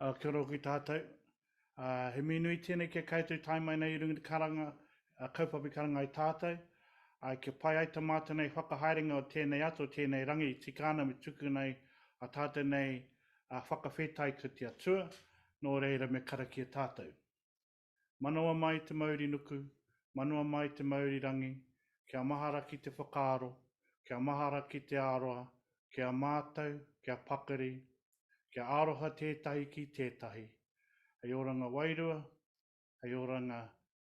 Kia ora ki tātou. He minui tēnei ke koutou tai mai nei runga karanga, kaupapa karanga i tātou. Ke pai ai te māta nei whakahaerenga o tēnei ato, tēnei rangi, tikana me tuku nei a tātou nei whakawhetai ki te atua, nō reira me karakia tātou. Manawa mai te mauri nuku, manawa mai te mauri rangi, kia mahara ki te whakaaro, kia mahara ki te aroa, kia mātou, kia pakari, kia aroha tētahi ki tētahi. Hei oranga wairua, hei oranga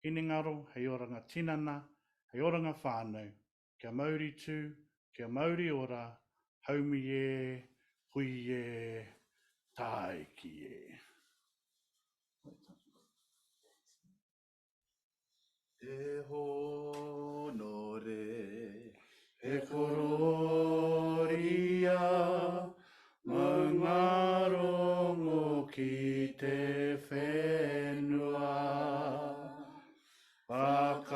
hinengaro, hei oranga tinana, hei oranga whānau. Kia mauri tū, kia mauri ora, haumi e, hui e, taiki e. E honore, e kororia, maungarongo ki te whenua. Whakaro,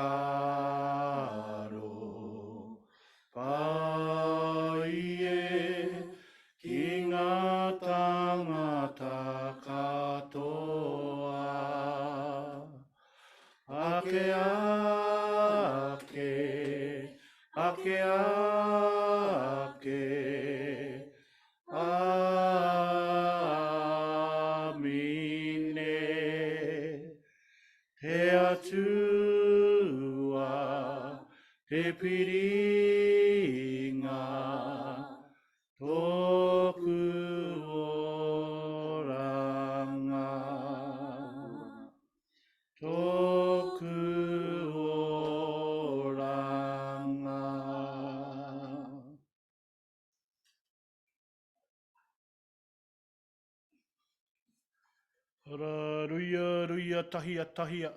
pai e, ki ngā tangata katoa. Ake ake, ake ake, amine, he atua, he piringa, toku oranga, toku oranga. Ora ruia, ruia, tahia, tahia.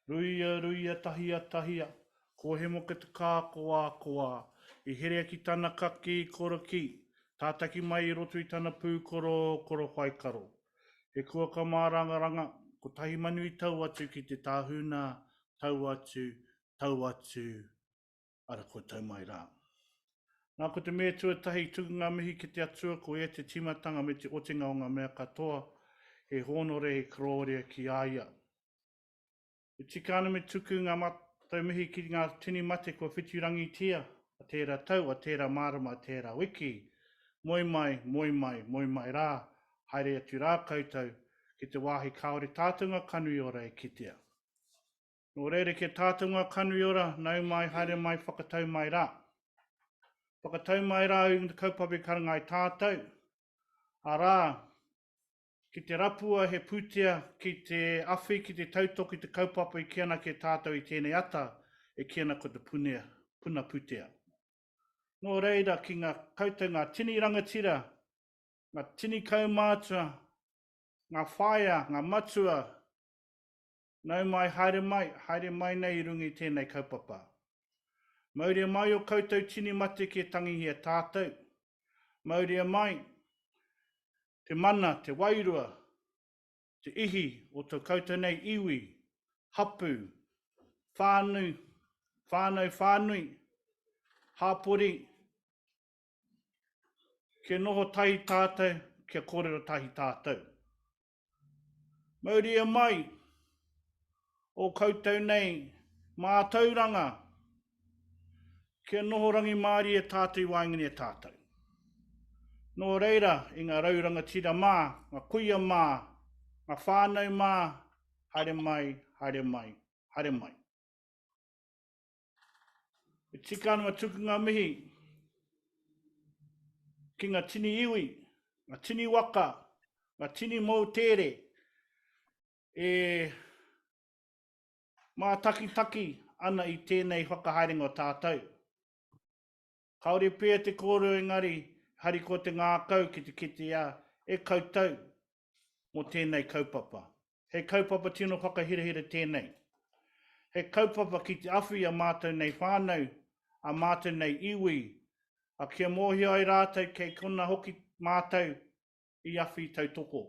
Ruia, ruia, tahia, tahia. Ko he moke te kākoa koa. I herea ki tana kaki koro ki. Tātaki mai I roto I tana pūkoro koro whaikaro. He kua ka mārangaranga. Ko tahi manu I tau atu ki te tāhuna. Tau atu, tau atu. Ara ko tau mai rā. Nā ko te mea tuatahi tukunga mihi ki te atua ko e te timatanga me te otinga o ngā mea katoa. He honore he kroria ki aia. I tika ana me tuku ngā matau mihi ki ngā tini mate kua whitirangi tia. A tērā tau, a tērā marama, a tērā wiki. Moi mai, moi mai, moi mai rā. Haere atu rā koutou ki te wāhi kaore tātunga kanui ora e kitea. Nō reire ke tātunga kanui ora, nau mai, haere mai, whakatau mai rā. Whakatau mai rā i te kaupapa karanga I tātou. A rā, ki te rapua he pūtea, ki te awhi, ki te tautoki, te kaupapa I kiana ke tātou I tēnei ata, e kiana ko te Puna Pūtea. Nō reira ki ngā koutou, ngā tini rangatira, ngā tini kaumātua, ngā whaia, ngā matua, nau mai, haere mai nei rungi tēnei kaupapa. Mauria mai o koutou tini mate ki tangi hia tātou. Mauria mai, te mana, te wairua, te ihi o tō koutou nei iwi, hapu, whānui, whānui, hāpori, kia noho tahi tātou, kia kōrero tahi tātou. Mauria mai, o koutou nei, mātauranga, kia noho rangi māri e tātou wāngini e tātou. Nō reira, I ngā rauranga tira mā, ngā kuia mā, ngā whānau mā, haere mai, haere mai, haere mai. E tika ana tuku ngā mihi, ki ngā tini iwi, ngā tini waka, ngā tini mautere, e mātaki ana I tēnei whakahaerenga o tātou. Kaore pēr te kōrero engari, hari ko te ngākau ki te kitea, e koutou mo tēnei kaupapa. He kaupapa tino whakahirahira tēnei. He kaupapa ki te awhi a mātou nei whānau, a mātou nei iwi, a kia mōhia ai rātou kei kona hoki mātou I awhi tautoko.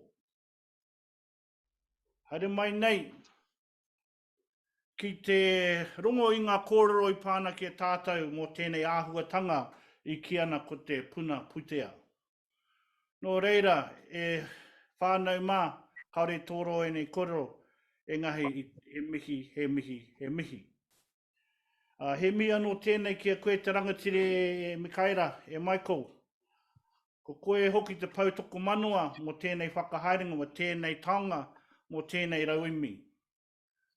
Haere mai nei, ki te rongo I ngā kōrero I pāna ki a tātou mō tēnei āhuatanga I ki ana ko te Puna Pūtea. Nō reira, e whānau mā, kaore tōro e nei korero, engari he mihi, he mihi, he mihi. He mi anō tēnei kia koe te rangatire e Mikaela, e Michael. Ko koe hoki te pautoko manua mo tēnei whakahaerenga, mo tēnei taonga, mo tēnei rauimi.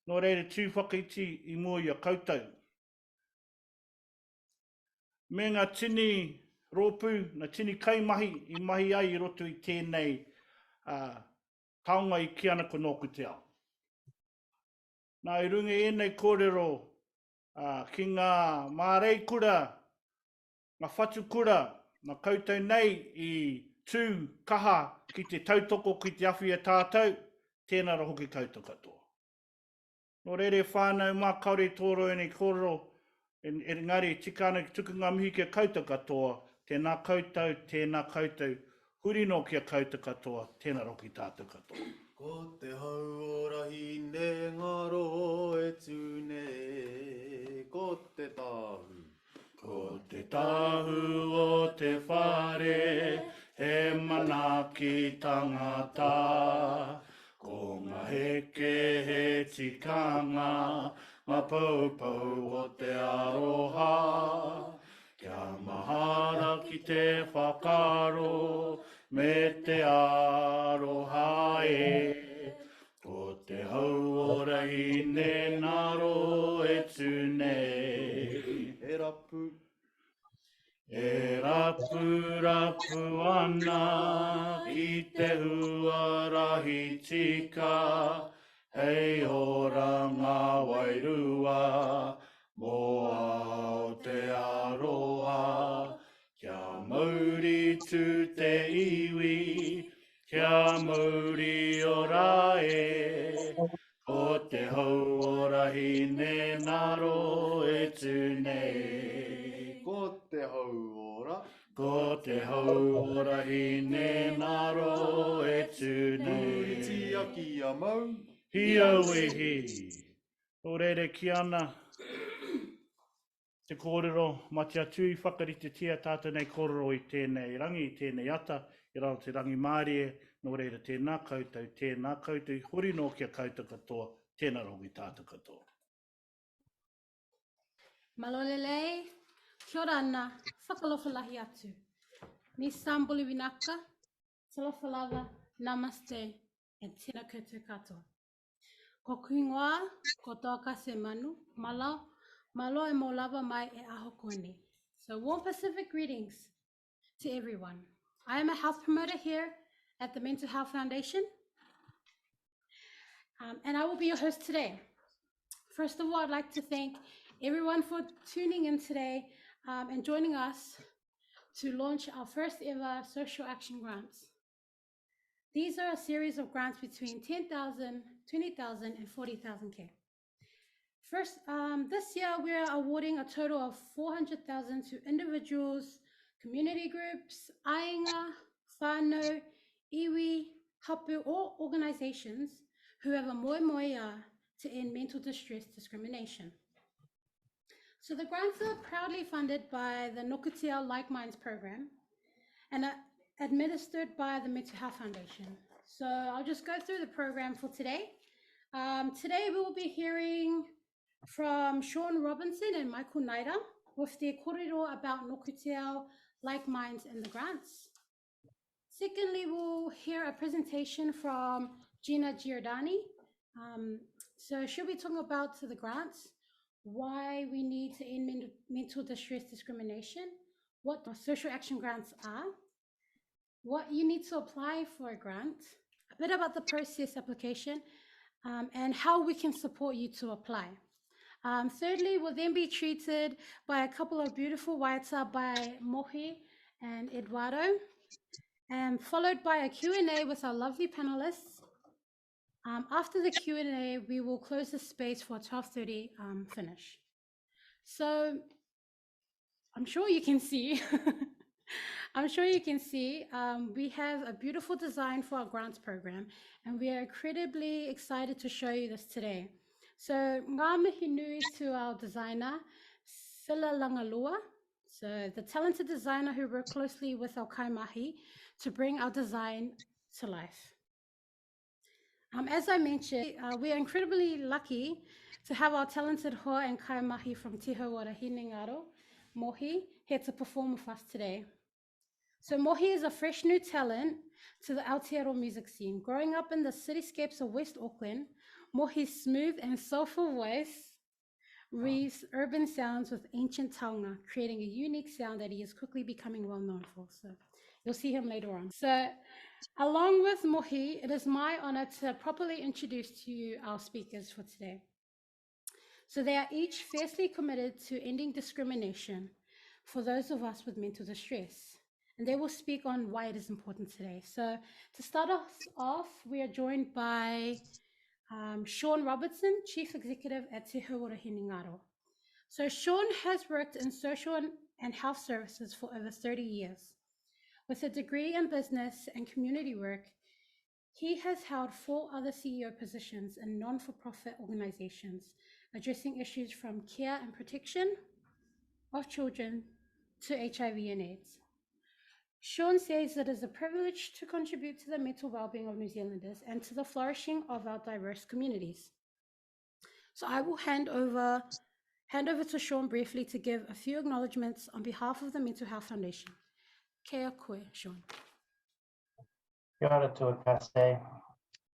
Nō reire tū whakaiti i mua i a koutou. Me ngā tini rōpū, ngā tini kaimahi i mahi ai i roto i tēnei taonga i ki ana ko Puna Pūtea. Nā i runga e nei kōrero ki ngā māreikura, ngā whatukura, ngā koutou nei i tū kaha ki te tautoko ki te awhi e tātou, tēnā ra hoki koutou katoa. Nō reire whānau mā kaore tōro e nei kōrero, engari tika ana ki tuku ngā mihi kia koutou katoa, tēnā koutou, huri no kia koutou katoa, tēnā roki tātou katoa. Ko te hauorahi ne ngaro e tūne, ko te tāhu. Ko te tāhu o te whare, he mana ki tangata. Ko ngā heke he tikanga, ngā paupau o te aroha. Kia mahara ki te whakaro, me te aroha e. Ko te hauorahi ne ngaro e tūnei. E rapu. E rapu ana ki te huarahi tika, hei ora ngā wairua, moa o te aroha. Kia mauri tū te iwi, kia mauri ora e, ko te hauorahi ne ngaro e tūnei. Ko te hauora. Ko te hauorahi ne ngaro e tūnei. Ti aki a mau. Hia wehi. O reire ki ana te kōrero, mati atu i whakarite tia tātou nei kōrero i tēnei rangi, i tēnei ata, i rau te rangi mārie, nō reire tēnā koutou, huri no kia koutou katoa, tēnā rongi tātou katoa. Malolelei, kia ora ana, whakalofalahi atu. Ni Sambuli Winaka, talofa lava, namaste, and tēnā koutou katoa. Ko kuingoa, ko toaka se manu, malo e mo lava mai e aho kone. So warm Pacific greetings to everyone. I am a health promoter here at the Mental Health Foundation, and I will be your host today. First of all, I'd like to thank everyone for tuning in today and joining us to launch our first ever social action grants. These are a series of grants between 10,000, 20,000 and 40,000 K. First, this year we are awarding a total of 400,000 to individuals, community groups, ainga, whānau, iwi, hapu, or organizations who have a moemoea to end mental distress discrimination. So the grants are proudly funded by the Puna Pūtea Like Minds program and are administered by the Mental Health Foundation. So I'll just go through the program for today. Today we will be hearing from Sean Robinson and Michael Naira with their kōrero about Puna Pūtea Like Minds and the grants. Secondly, we'll hear a presentation from Gina Giordani. So she'll be talking about the grants, why we need to end mental distress discrimination, what social action grants are, what you need to apply for a grant, a bit about the process application, and how we can support you to apply. Thirdly, we'll then be treated by a couple of beautiful waita by Mohi and Eduardo, and followed by a Q&A with our lovely panelists. After the Q&A, we will close the space for a 12:30 finish. So I'm sure you can see, we have a beautiful design for our grants program, and we are incredibly excited to show you this today. So ngā mihi nui to our designer, Sila Langalua, so the talented designer who worked closely with our kaimahi to bring our design to life. As I mentioned, we are incredibly lucky to have our talented hoa and kaimahi from Te Hauora Hinengaro, Mohi, here to perform with us today. So Mohi is a fresh new talent to the Aotearoa music scene. Growing up in the cityscapes of West Auckland, Mohi's smooth and soulful voice weaves urban sounds with ancient taonga, creating a unique sound that he is quickly becoming well known for. So you'll see him later on. So along with Mohi, it is my honor to properly introduce to you our speakers for today. So they are each fiercely committed to ending discrimination for those of us with mental distress. And they will speak on why it is important today. So to start us off, we are joined by Sean Robertson, Chief Executive at Te Hauora Hinengaro. So Sean has worked in social and health services for over 30 years. With a degree in business and community work, he has held 4 other CEO positions in non-for-profit organizations, addressing issues from care and protection of children to HIV and AIDS. Sean says it is a privilege to contribute to the mental well-being of New Zealanders and to the flourishing of our diverse communities. So I will hand over to Sean briefly to give a few acknowledgements on behalf of the Mental Health Foundation. Kia koe, Sean. Kia ora tua kase,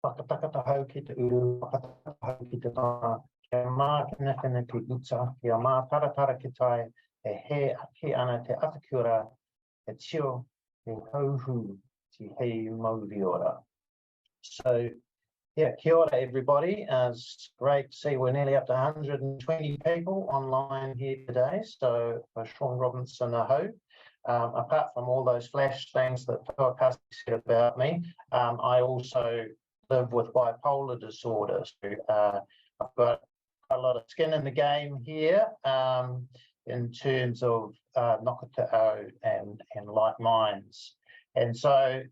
whakatakata hau ki te uru, whakatakata hau ki te tana, kia mā kina ki uta, kia mā taratara ki tai, he ana te atakiora, te tio, te hauhu, te hei mauri ora. So, yeah, kia ora everybody. It's great to see we're nearly up to 120 people online here today. So, for Sean Robinson aho. Apart from all those flash things that Tuakasi said about me, I also live with bipolar disorder. So, I've got a lot of skin in the game here in terms of Nokata'o and like minds. And so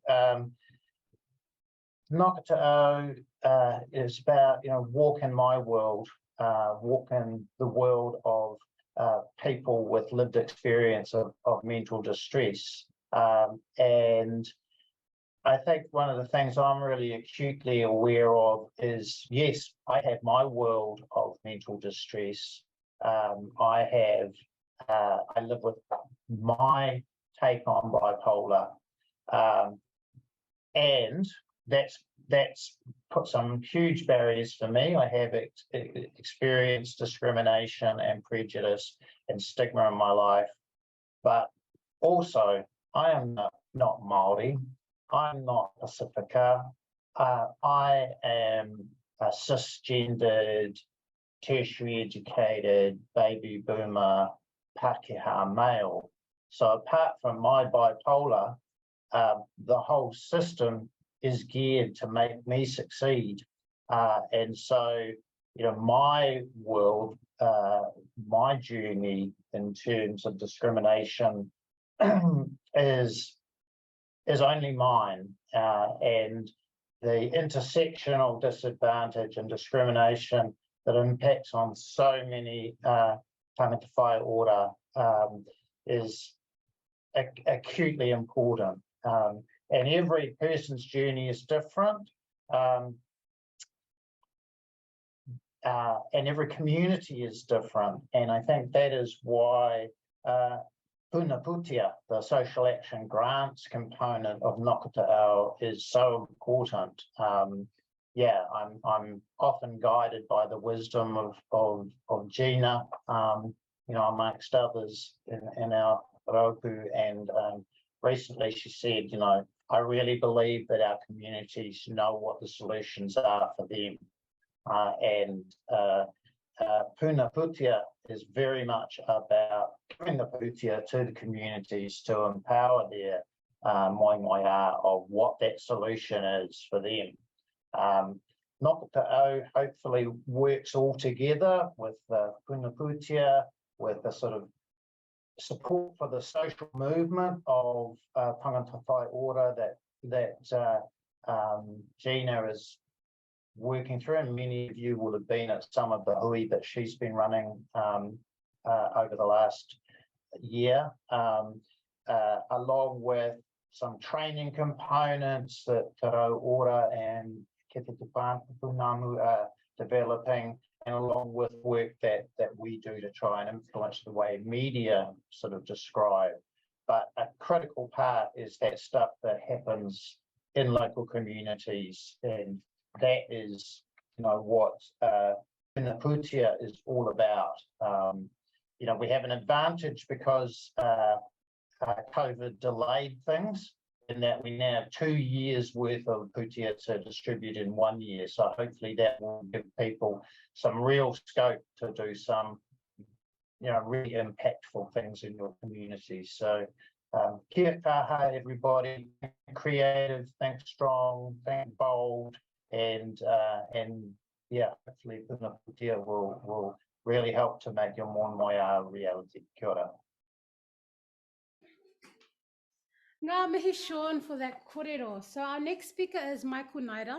Nokata'o is about, walk in my world, walk in the world of people with lived experience of mental distress. And I think one of the things I'm really acutely aware of is, yes, I have my world of mental distress. I live with my take on bipolar. And that's put some huge barriers for me. I have experienced discrimination and prejudice and stigma in my life, but also I am not Māori. I'm not Pacifica. I am a cisgendered, tertiary educated, baby boomer, Pākehā male. So apart from my bipolar, the whole system is geared to make me succeed. And so, my world, my journey in terms of discrimination is only mine. And the intersectional disadvantage and discrimination that impacts on so many tangata whai ora is acutely important. And every person's journey is different, and every community is different. And I think that is why Puna Pūtea, the social action grants component of Nokata'o, is so important. I'm often guided by the wisdom of Gina, amongst others in our raupu, and recently she said, I really believe that our communities know what the solutions are for them. Puna Pūtea is very much about giving the pūtea to the communities to empower their moingoia of what that solution is for them. Nokata'o hopefully works all together with Puna Pūtea, with the sort of support for the social movement of tangata whai ora that Gina is working through, and many of you will have been at some of the hui that she's been running over the last year, along with some training components that Te Rau Ora and ke te tupanamu developing, and along with work that we do to try and influence the way media sort of describe. But a critical part is that stuff that happens in local communities, and that is, what Puna Pūtea is all about. We have an advantage because COVID delayed things, in that we now have 2 years worth of Pūtea to distribute in 1 year. So hopefully that will give people some real scope to do some, really impactful things in your community. So kia kaha, everybody. Think creative, think strong, think bold, and yeah, hopefully Puna Pūtea will really help to make your moana a reality. Kia ora. Ngā mihi Sean for that kōrero. So our next speaker is Michael Naira,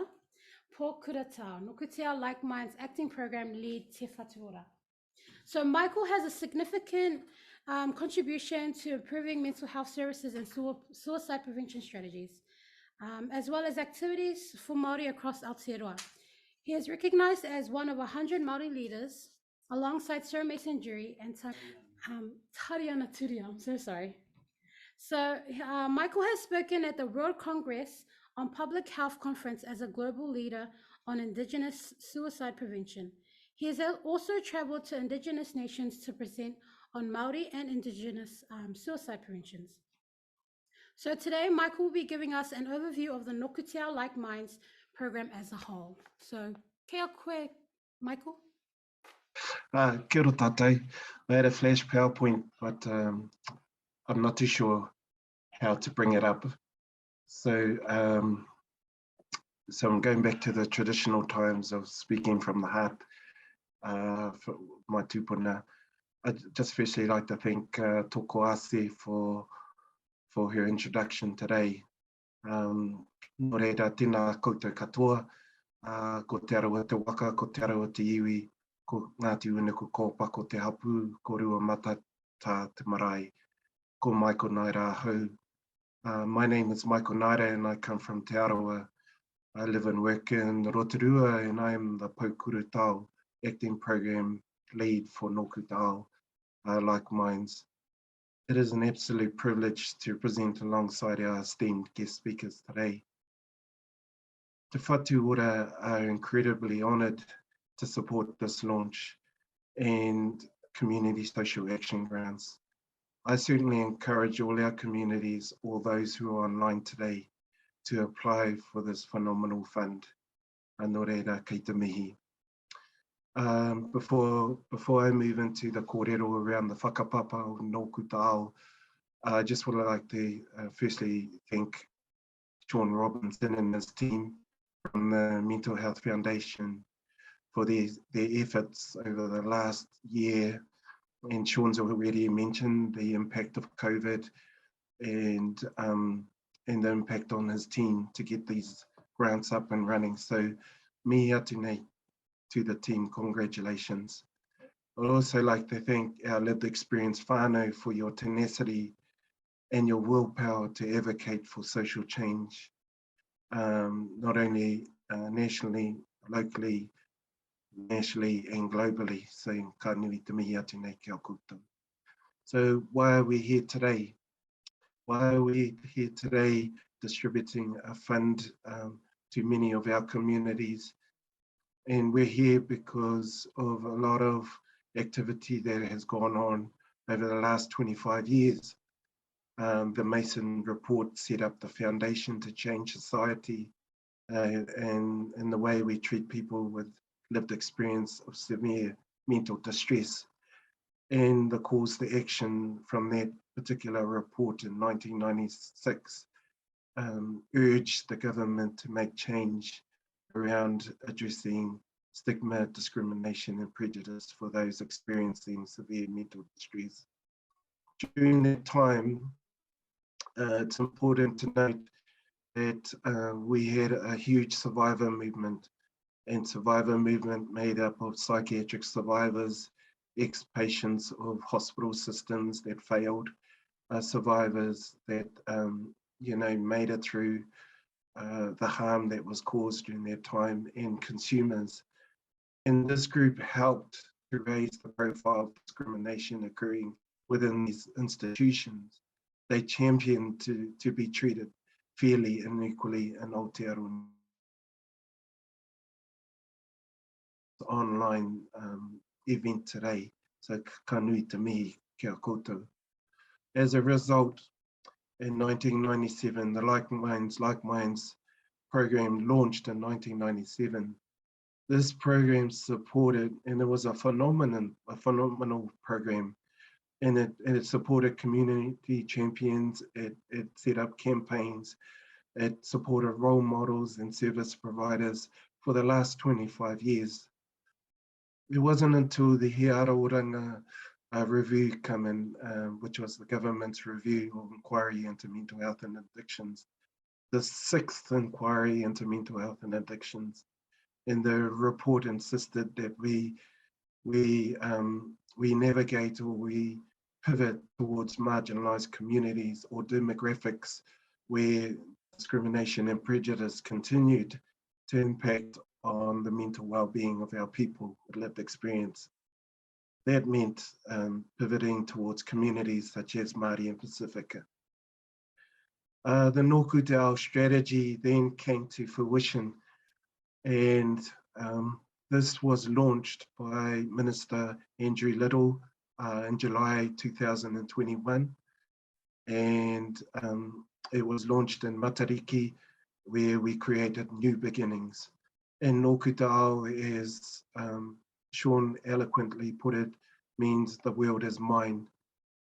Pōkuratau, Nokutea Like Minds Acting Program Lead Te Whatuora. So Michael has a significant contribution to improving mental health services and suicide prevention strategies, as well as activities for Māori across Aotearoa. He is recognized as one of 100 Māori leaders, alongside Sir Mason Jury and Tariana Turia. I'm so sorry. So Michael has spoken at the World Congress on Public Health Conference as a global leader on Indigenous suicide prevention. He has also traveled to Indigenous nations to present on Māori and Indigenous suicide preventions. So today, Michael will be giving us an overview of the Nokutea Like Minds program as a whole. So, kia koe, Michael? Kia ora tātou. I had a flash PowerPoint, but I'm not too sure how to bring it up. So I'm going back to the traditional times of speaking from the heart for my tūpuna. I'd just firstly like to thank Toko Ase for her introduction today. Nō reira, tēnā koutou katoa, ko te arawa te waka, ko te arawa te iwi, ko Ngāti Unuku kōpa, ko te hapu, ko rua mata tā te marae, ko Michael Naira ahau. My name is Michael Naira and I come from Te Arawa. I live and work in Rotorua and I am the Pōkuratau Acting Program Lead for Nokutea Like Minds. It is an absolute privilege to present alongside our esteemed guest speakers today. Te Whatuora are incredibly honoured to support this launch and community social action grants. I certainly encourage all our communities, all those who are online today, to apply for this phenomenal fund. Nō reira, kei te mihi. Before I move into the kōrero around the whakapapa o Nokutea, I just would like to firstly thank Sean Robinson and his team from the Mental Health Foundation for their efforts over the last year. And Sean's already mentioned the impact of COVID and the impact on his team to get these grants up and running. So mihi atu nei to the team, congratulations. I'd also like to thank our lived experience whānau for your tenacity and your willpower to advocate for social change, not only nationally, locally, nationally and globally. So ka nui te mihi atu nei kia koutou. So why are we here today? Why are we here today distributing a fund to many of our communities? And we're here because of a lot of activity that has gone on over the last 25 years. The Mason report set up the foundation to change society and the way we treat people with lived experience of severe mental distress. And the calls to action from that particular report in 1996 urged the government to make change around addressing stigma, discrimination and prejudice for those experiencing severe mental distress. During that time, it's important to note that we had a huge survivor movement, and survivor movement made up of psychiatric survivors, ex-patients of hospital systems that failed, survivors that made it through the harm that was caused during their time and consumers. And this group helped to raise the profile of discrimination occurring within these institutions. They championed to be treated fairly and equally in Aotearoa online event today. So ka nui te mihi kia koutou. As a result, in 1997, the Like Minds program launched in 1997. This program supported, and it was a phenomenal program, and it supported community champions, it set up campaigns, it supported role models and service providers for the last 25 years. It wasn't until the He Ara Oranga review came in, which was the government's review or inquiry into mental health and addictions, the 6th inquiry into mental health and addictions. And the report insisted that we navigate or we pivot towards marginalized communities or demographics where discrimination and prejudice continued to impact on the mental well-being of our people with lived experience. That meant pivoting towards communities such as Māori and Pacifica. The Nōku Te Ao strategy then came to fruition, and this was launched by Minister Andrew Little in July 2021, and it was launched in Matariki, where we created new beginnings. And Nōku Te Ao, as Sean eloquently put it, means the world is mine.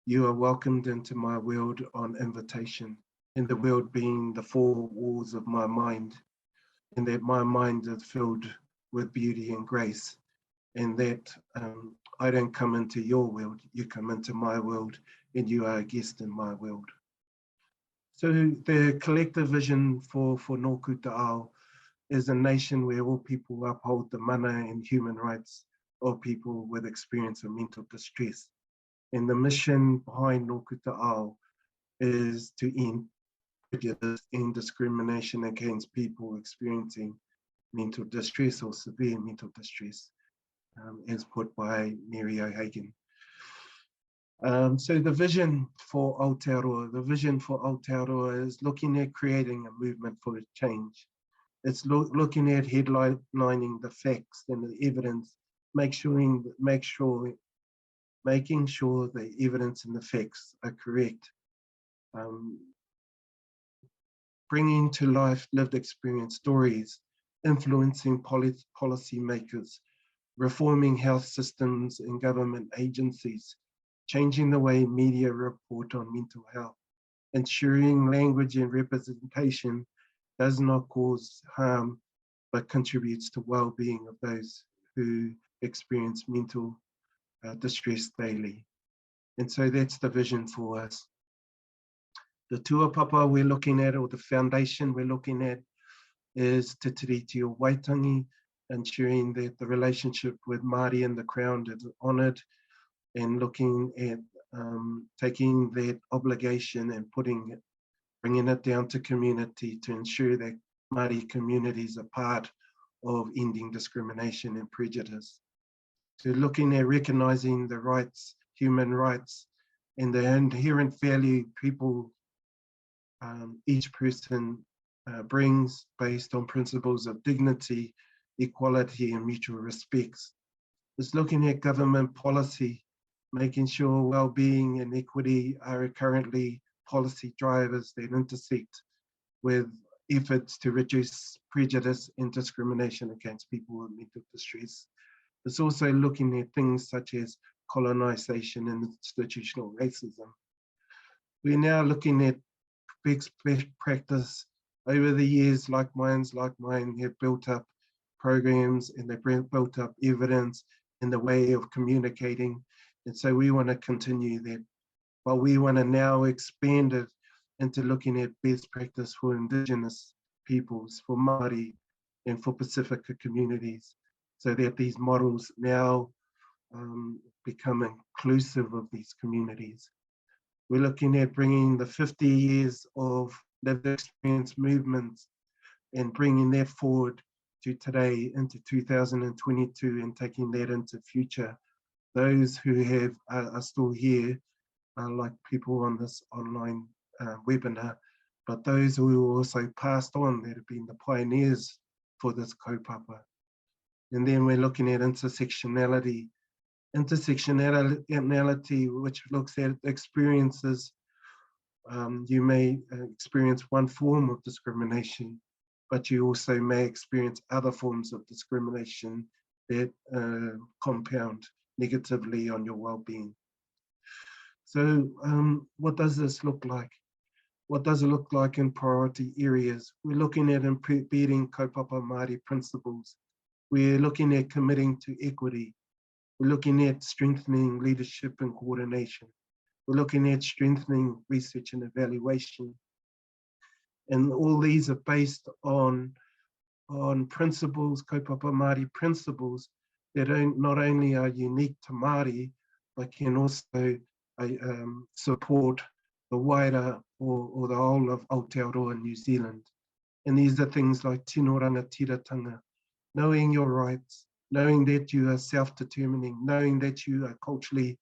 You are welcomed into my world on invitation, and the world being the four walls of my mind, and that my mind is filled with beauty and grace, and that I don't come into your world, you come into my world, and you are a guest in my world. So the collective vision for Nōku Te Ao is a nation where all people uphold the mana and human rights of people with experience of mental distress. And the mission behind Nōku Te Ao is to end prejudice and discrimination against people experiencing mental distress or severe mental distress, as put by Mary O'Hagan. So the vision for Aotearoa is looking at creating a movement for change. It's looking at headlining the facts and the evidence, making sure the evidence and the facts are correct. Bringing to life lived experience stories, influencing policy makers, reforming health systems and government agencies, changing the way media report on mental health, ensuring language and representation does not cause harm, but contributes to well-being of those who experience mental distress daily. And so that's the vision for us. The tuapapa we're looking at, or the foundation we're looking at, is Te Tiriti o Waitangi, ensuring that the relationship with Māori and the Crown is honoured, and looking at taking that obligation and bringing it down to community to ensure that Māori communities are part of ending discrimination and prejudice. So looking at recognising the rights, human rights, and the inherent value people, each person brings based on principles of dignity, equality, and mutual respects. It's looking at government policy, making sure well-being and equity are currently policy drivers that intersect with efforts to reduce prejudice and discrimination against people with mental distress. It's also looking at things such as colonisation and institutional racism. We're now looking at best practice. Over the years, Like Mine have built up programs, and they've built up evidence in the way of communicating. And so we want to continue that, but we want to now expand it into looking at best practice for Indigenous peoples, for Māori and for Pacifica communities, so that these models now become inclusive of these communities. We're looking at bringing the 50 years of lived experience movements and bringing that forward to today into 2022 and taking that into future. Those who are still here, like people on this online webinar, but those who also passed on that have been the pioneers for this kaupapa. And then we're looking at intersectionality, which looks at experiences. You may experience one form of discrimination, but you also may experience other forms of discrimination that compound negatively on your well-being. So what does this look like? What does it look like in priority areas? We're looking at embedding kaupapa Māori principles. We're looking at committing to equity. We're looking at strengthening leadership and coordination. We're looking at strengthening research and evaluation. And all these are based on principles, kaupapa Māori principles, that not only are unique to Māori, but can also support the wider or the whole of Aotearoa New Zealand. And these are things like tino rangatiratanga, knowing your rights, knowing that you are self-determining, knowing that you are culturally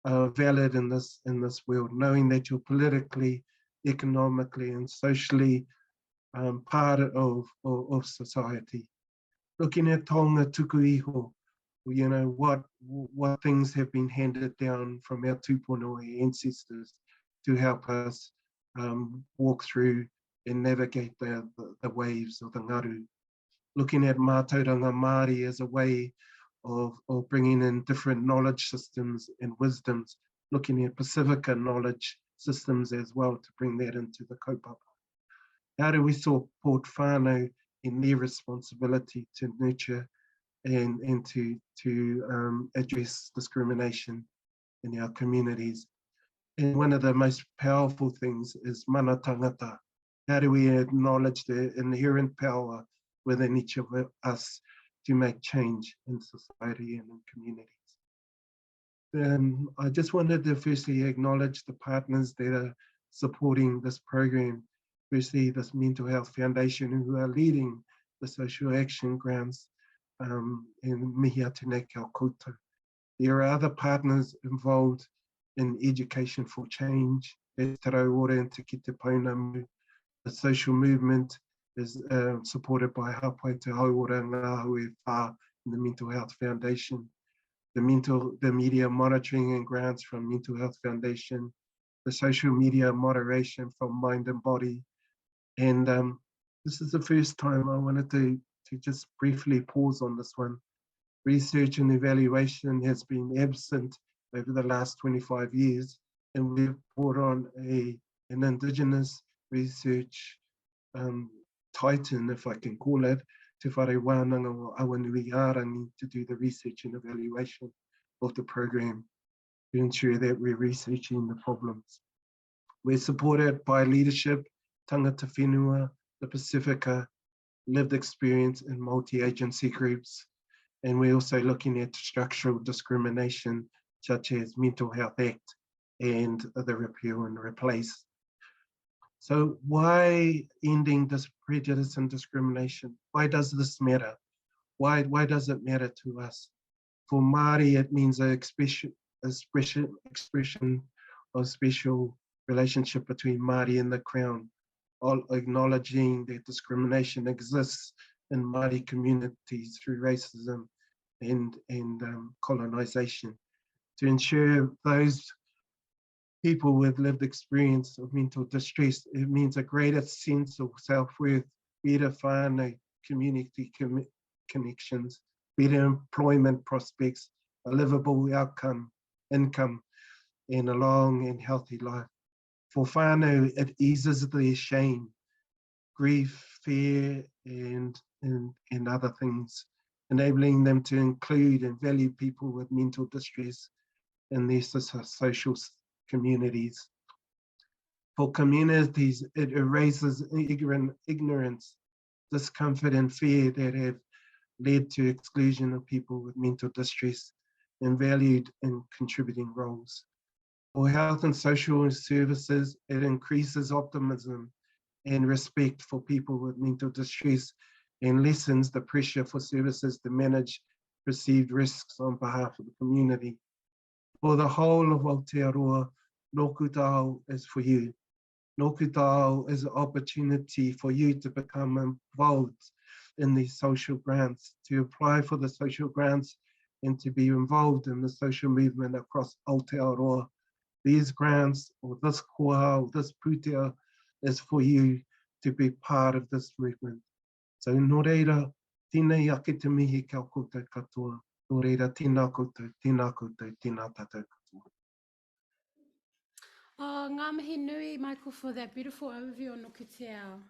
valid in this world, knowing that you're politically, economically, and socially part of society. Looking at taonga tuku iho, you know, what things have been handed down from our tūpono ancestors to help us walk through and navigate the waves of the ngaru. Looking at mātauranga Māori as a way of bringing in different knowledge systems and wisdoms, looking at Pacifica knowledge systems as well to bring that into the kaupapa. How do we support whānau in their responsibility to nurture and to address discrimination in our communities? And one of the most powerful things is mana tangata. How do we acknowledge the inherent power within each of us to make change in society and in communities? I just wanted to firstly acknowledge the partners that are supporting this program. Firstly, this Mental Health Foundation, who are leading the social action grants in mihi atu nei kia koutou. There are other partners involved in education for change. Te Tarauora and Te Kite Pounamu. The social movement is supported by Hapai Te Hauora Ngāhui Whā and the Mental Health Foundation. The media monitoring and grants from Mental Health Foundation. The social media moderation from Mind and Body. And this is the first time I wanted to just briefly pause on this one. Research and evaluation has been absent over the last 25 years, and we've brought on an Indigenous research titan, if I can call it, Te Whare Wānanga o Awanui Ārangi, to do the research and evaluation of the program to ensure that we're researching the problems. We're supported by leadership, tangata whenua, the Pacifica, lived experience and multi-agency groups. And we're also looking at structural discrimination, such as Mental Health Act and the repeal and replace. So why ending this prejudice and discrimination? Why does this matter? Why does it matter to us? For Māori, it means an expression of special relationship between Māori and the Crown, all acknowledging that discrimination exists in Māori communities through racism and colonization. To ensure those people with lived experience of mental distress, it means a greater sense of self-worth, better whānau community connections, better employment prospects, a livable income, and a long and healthy life. For whānau, it eases their shame, grief, fear, and other things, enabling them to include and value people with mental distress in their social communities. For communities, it erases ignorance, discomfort, and fear that have led to exclusion of people with mental distress and valued in contributing roles. For health and social services, it increases optimism and respect for people with mental distress, and lessens the pressure for services to manage perceived risks on behalf of the community. For the whole of Aotearoa, Nōku Tāo is for you. Nōku Tāo is an opportunity for you to become involved in these social grants, to apply for the social grants and to be involved in the social movement across Aotearoa. These grants, or this koa, or this pūtea, is for you to be part of this movement. So nō reira, tēnei ake te mihi kia koutou katoa. Nō reira, tēnā koutou, tēnā tātou katoa. Ngā mihi nui, Michael, for that beautiful overview on Nōku Te Ao.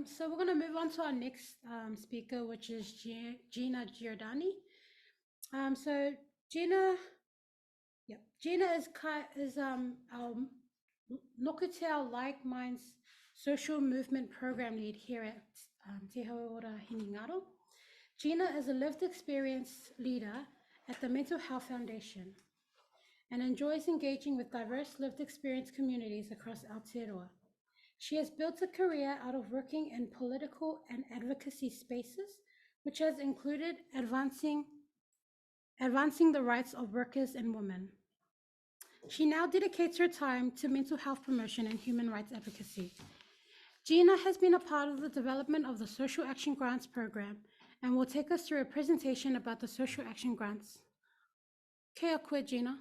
So we're going to move on to our next speaker, which is Gina Giordani. So Gina is our Nōku Te Ao Like Minds Social Movement Program Lead here at Te Hauora Hinengaro. Gina is a lived experience leader at the Mental Health Foundation and enjoys engaging with diverse lived experience communities across Aotearoa. She has built a career out of working in political and advocacy spaces, which has included advancing the rights of workers and women. She now dedicates her time to mental health promotion and human rights advocacy. Gina has been a part of the development of the Social Action Grants program and will take us through a presentation about the Social Action Grants. Kia koe, Gina.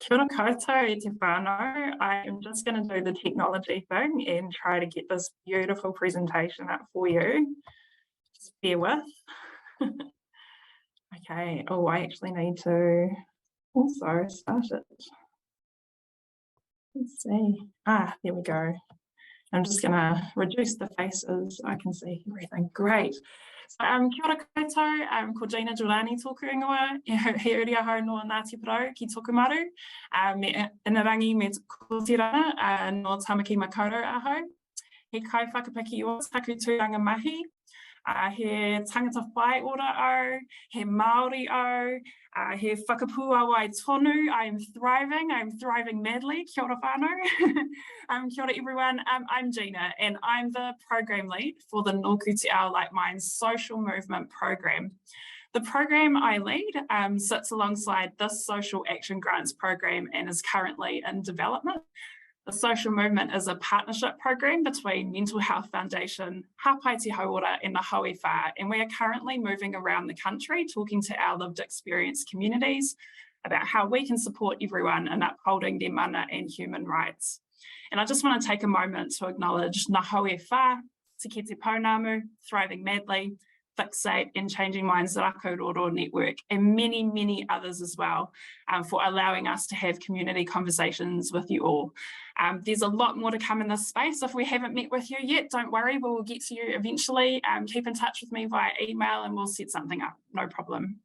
Kia ora koutou e te whānau. I am just going to do the technology thing and try to get this beautiful presentation up for you. Just bear with. Okay, oh, I actually need to also start it. Let's see. There we go. I'm just going to reduce the faces. I can see everything. Great. So, kia ora koutou, ko Gina Giordani tōku ingoa, he uri ahau no Ngāti Porou ki tōku maru, me inarangi me ko te rana no Tamaki Makaurau ahau. He kai whakapiki o taku tūranga mahi, he tangata whai ora au, he Māori au, he whakapua wai tonu. I am thriving madly. Kia ora whānau. Kia ora everyone. I'm Gina and I'm the program lead for the Nōku Te Ao Like Minds Social Movement Program. The program I lead sits alongside this Social Action Grants program and is currently in development. The social movement is a partnership program between Mental Health Foundation, Hāpai Te Hauora and the Haui Whā, and we are currently moving around the country talking to our lived experience communities about how we can support everyone in upholding their mana and human rights. And I just want to take a moment to acknowledge Ngā Haui Whā, Te Kete Pounamu, Thriving Madly, Fixate and Changing Minds Rako Roro Network, and many, many others as well, for allowing us to have community conversations with you all. There's a lot more to come in this space. If we haven't met with you yet, don't worry, we will get to you eventually. Keep in touch with me via email and we'll set something up, no problem.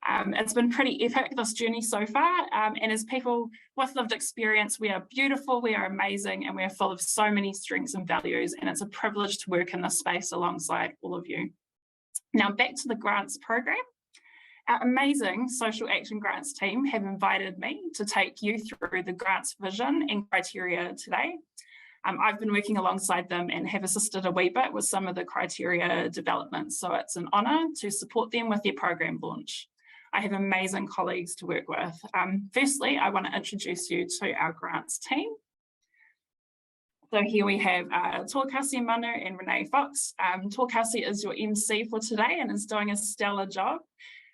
It's been pretty epic, this journey so far, and as people with lived experience, we are beautiful, we are amazing, and we are full of so many strengths and values, and it's a privilege to work in this space alongside all of you. Now back to the grants program. Our amazing Social Action Grants team have invited me to take you through the grants vision and criteria today. I've been working alongside them and have assisted a wee bit with some of the criteria development, so it's an honour to support them with their program launch. I have amazing colleagues to work with. Firstly, I want to introduce you to our grants team. So here we have Tōkasi Manu and Renee Fox. Tōkasi is your MC for today and is doing a stellar job.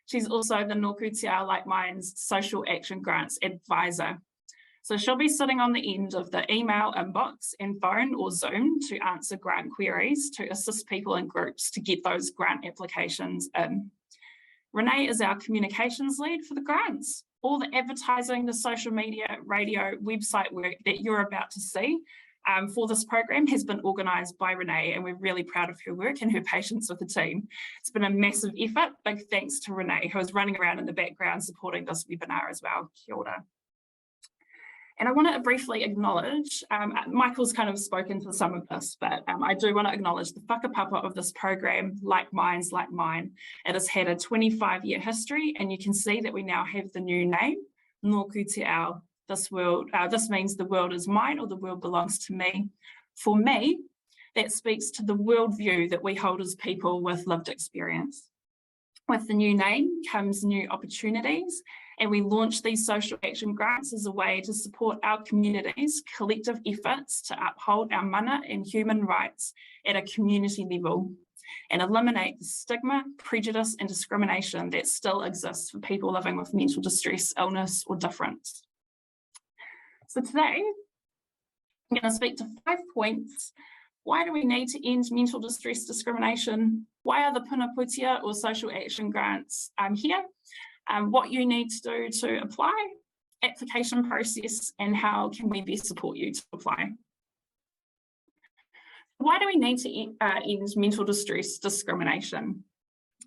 She's also the Nōku Te Ao Like Minds Social Action Grants Advisor. So she'll be sitting on the end of the email inbox and phone or Zoom to answer grant queries to assist people in groups to get those grant applications in. Renee is our communications lead for the grants. All the advertising, the social media, radio, website work that you're about to see for this program has been organised by Renee, and we're really proud of her work and her patience with the team. It's been a massive effort. Big thanks to Renee, who is running around in the background supporting this webinar as well. Kia ora. And I want to briefly acknowledge, Michael's kind of spoken to some of this, but I do want to acknowledge the whakapapa of this program, Like Minds, Like Mine. It has had a 25-year history, and you can see that we now have the new name, Nōku Te Ao, this world, this means the world is mine or the world belongs to me. For me, that speaks to the worldview that we hold as people with lived experience. With the new name comes new opportunities, and we launch these social action grants as a way to support our communities' collective efforts to uphold our mana and human rights at a community level and eliminate the stigma, prejudice and discrimination that still exists for people living with mental distress, illness or difference. So today, I'm going to speak to 5 points. Why do we need to end mental distress discrimination? Why are the Puna Pūtea or social action grants here? What you need to do to apply, application process, and how can we best support you to apply? Why do we need to end mental distress discrimination?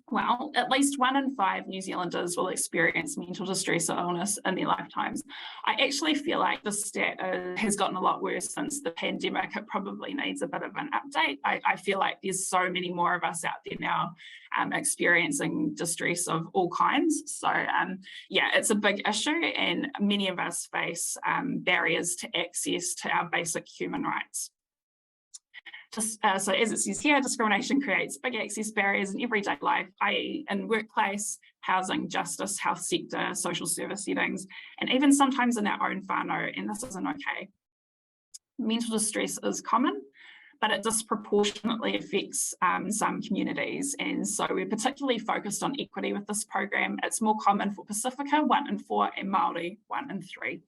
Well, at least 1 in 5 New Zealanders will experience mental distress or illness in their lifetimes. I actually feel like this stat has gotten a lot worse since the pandemic. It probably needs a bit of an update. I feel like there's so many more of us out there now experiencing distress of all kinds. So yeah, it's a big issue, and many of us face barriers to access to our basic human rights. So as it says here, discrimination creates big access barriers in everyday life, i.e. in workplace, housing, justice, health sector, social service settings, and even sometimes in our own whānau, and this isn't okay. Mental distress is common, but it disproportionately affects some communities, and so we're particularly focused on equity with this program. It's more common for Pacifica, 1 in 4, and Māori, 1 in 3.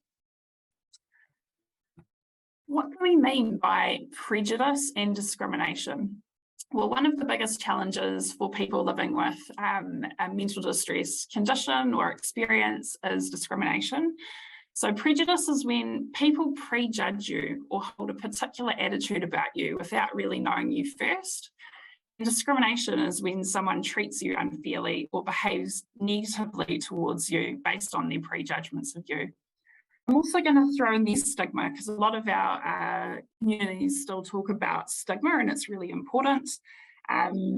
What do we mean by prejudice and discrimination? Well, one of the biggest challenges for people living with a mental distress condition or experience is discrimination. So prejudice is when people prejudge you or hold a particular attitude about you without really knowing you first. And discrimination is when someone treats you unfairly or behaves negatively towards you based on their prejudgments of you. I'm also going to throw in the stigma, because a lot of our communities still talk about stigma, and it's really important.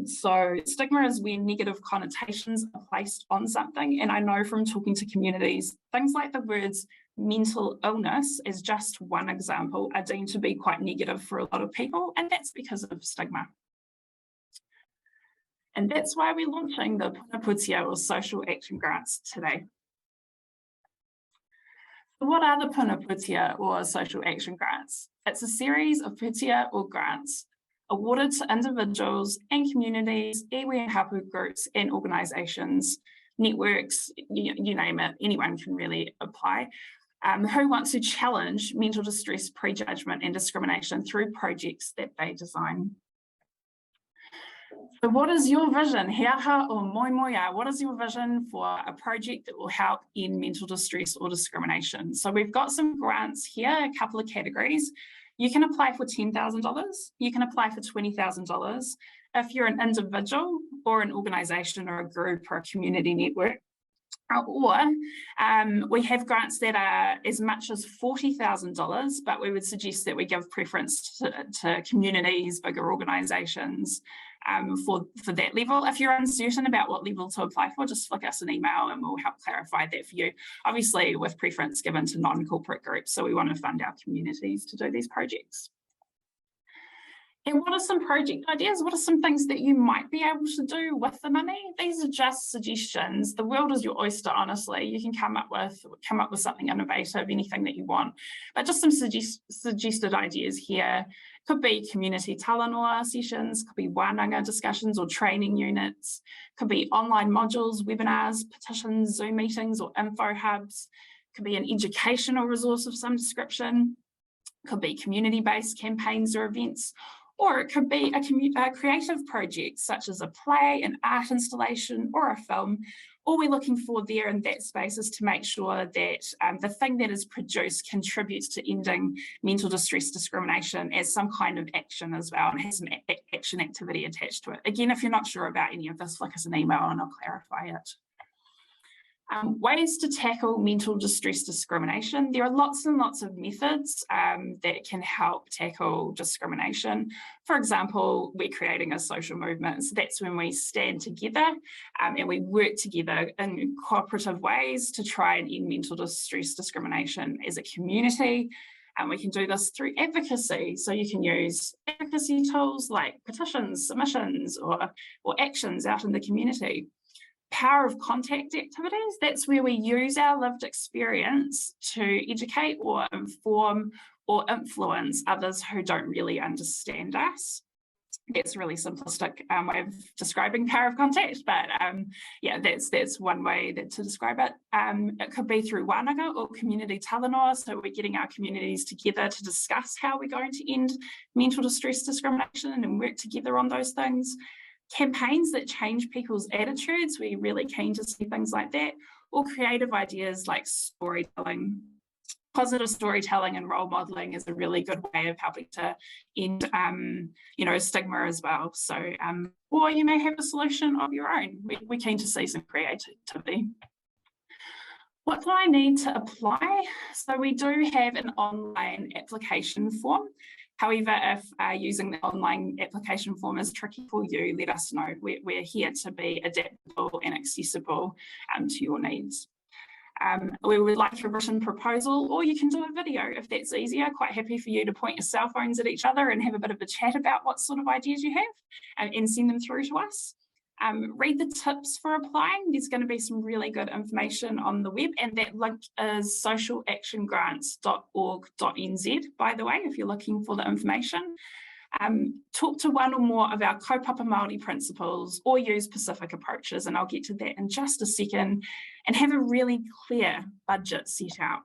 So stigma is when negative connotations are placed on something, and I know from talking to communities, things like the words mental illness, as just one example, are deemed to be quite negative for a lot of people, and that's because of stigma. And that's why we're launching the Puna Pūtea or social action grants today. What are the Puna Pūtea or social action grants? It's a series of pūtea or grants awarded to individuals and communities, iwi and hapu groups and organisations, networks, you name it, anyone can really apply, who want to challenge mental distress, prejudgment and discrimination through projects that they design. So what is your vision? Heaha o moimoia, what is your vision for a project that will help end mental distress or discrimination? So we've got some grants here, a couple of categories. You can apply for $10,000, you can apply for $20,000. If you're an individual or an organisation or a group or a community network, or we have grants that are as much as $40,000, but we would suggest that we give preference to communities, bigger organisations for that level. If you're uncertain about what level to apply for, just flick us an email and we'll help clarify that for you. Obviously with preference given to non-corporate groups, so we want to fund our communities to do these projects. And what are some project ideas? What are some things that you might be able to do with the money? These are just suggestions. The world is your oyster, honestly. You can come up with something innovative, anything that you want. But just some suggested ideas here. Could be community talanoa sessions, could be wānanga discussions or training units, could be online modules, webinars, petitions, Zoom meetings or info hubs, could be an educational resource of some description, could be community-based campaigns or events, or it could be a creative project such as a play, an art installation or a film. All we're looking for there in that space is to make sure that the thing that is produced contributes to ending mental distress discrimination as some kind of action as well, and has some action activity attached to it. Again, if you're not sure about any of this, flick us an email and I'll clarify it. Ways to tackle mental distress discrimination. There are lots and lots of methods that can help tackle discrimination. For example, we're creating a social movement. So that's when we stand together and we work together in cooperative ways to try and end mental distress discrimination as a community. And we can do this through advocacy. So you can use advocacy tools like petitions, submissions, or actions out in the community. Power of contact activities, that's where we use our lived experience to educate or inform or influence others who don't really understand us. That's a really simplistic way of describing power of contact, but yeah, that's one way to describe it. It could be through wānanga or community talanoa, so we're getting our communities together to discuss how we're going to end mental distress discrimination and work together on those things. Campaigns that change people's attitudes, we're really keen to see things like that, or creative ideas like storytelling. Positive storytelling and role modelling is a really good way of helping to end, stigma as well. So, or you may have a solution of your own. We're keen to see some creativity. What do I need to apply? So we do have an online application form. However, if using the online application form is tricky for you, let us know. We're here to be adaptable and accessible to your needs. We would like a written proposal, or you can do a video if that's easier. Quite happy for you to point your cell phones at each other and have a bit of a chat about what sort of ideas you have and send them through to us. Read the tips for applying. There's going to be some really good information on the web, and that link is socialactiongrants.org.nz, by the way, if you're looking for the information. Talk to one or more of our kaupapa Māori principles or use Pacific approaches, and I'll get to that in just a second, and have a really clear budget set out.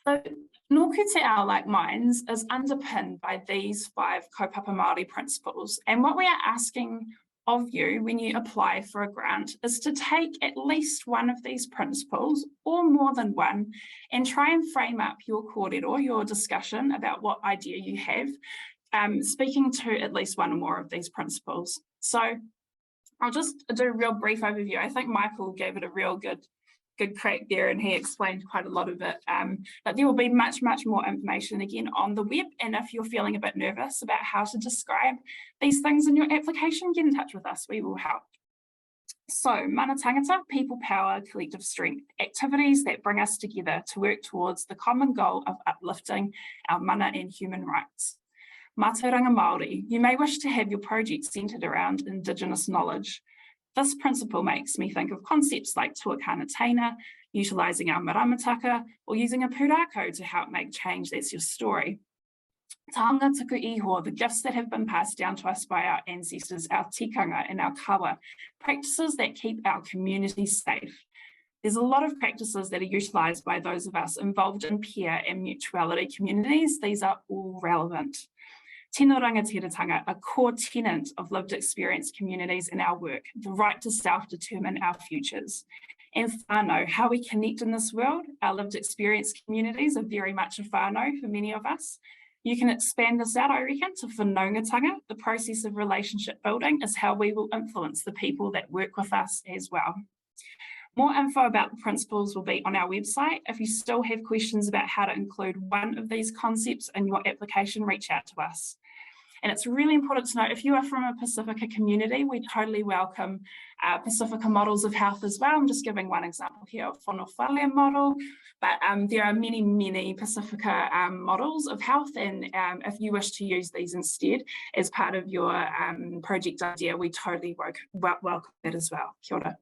So, Puna Pūtea, like Minds, is underpinned by these 5 kaupapa Māori principles, and what we are asking of you when you apply for a grant is to take at least one of these principles, or more than one, and try and frame up your kōrero, your discussion about what idea you have, speaking to at least one or more of these principles. So I'll just do a real brief overview. I think Michael gave it a real good crack there, and he explained quite a lot of it, but there will be much more information again on the web, and if you're feeling a bit nervous about how to describe these things in your application, get in touch with us, we will help. So, mana tangata, people power, collective strength, activities that bring us together to work towards the common goal of uplifting our mana and human rights. Mātauranga Māori, you may wish to have your project centred around Indigenous knowledge. This principle makes me think of concepts like tuakana teina, utilising our maramataka, or using a pūrākau to help make change. That's your story. Taonga tuku iho, the gifts that have been passed down to us by our ancestors, our tikanga and our kawa, practices that keep our communities safe. There's a lot of practices that are utilised by those of us involved in peer and mutuality communities. These are all relevant. Tino rangatiratanga, a core tenet of lived experience communities in our work, the right to self-determine our futures. And whānau, how we connect in this world. Our lived experience communities are very much a whānau for many of us. You can expand this out, I reckon, to whanaungatanga. The process of relationship building is how we will influence the people that work with us as well. More info about the principles will be on our website. If you still have questions about how to include one of these concepts in your application, reach out to us. And it's really important to note, if you are from a Pacifica community, we totally welcome Pacifica models of health as well. I'm just giving one example here of Whanawhale model, but there are many Pacifica models of health, and if you wish to use these instead as part of your project idea, we totally welcome that as well. Kia ora.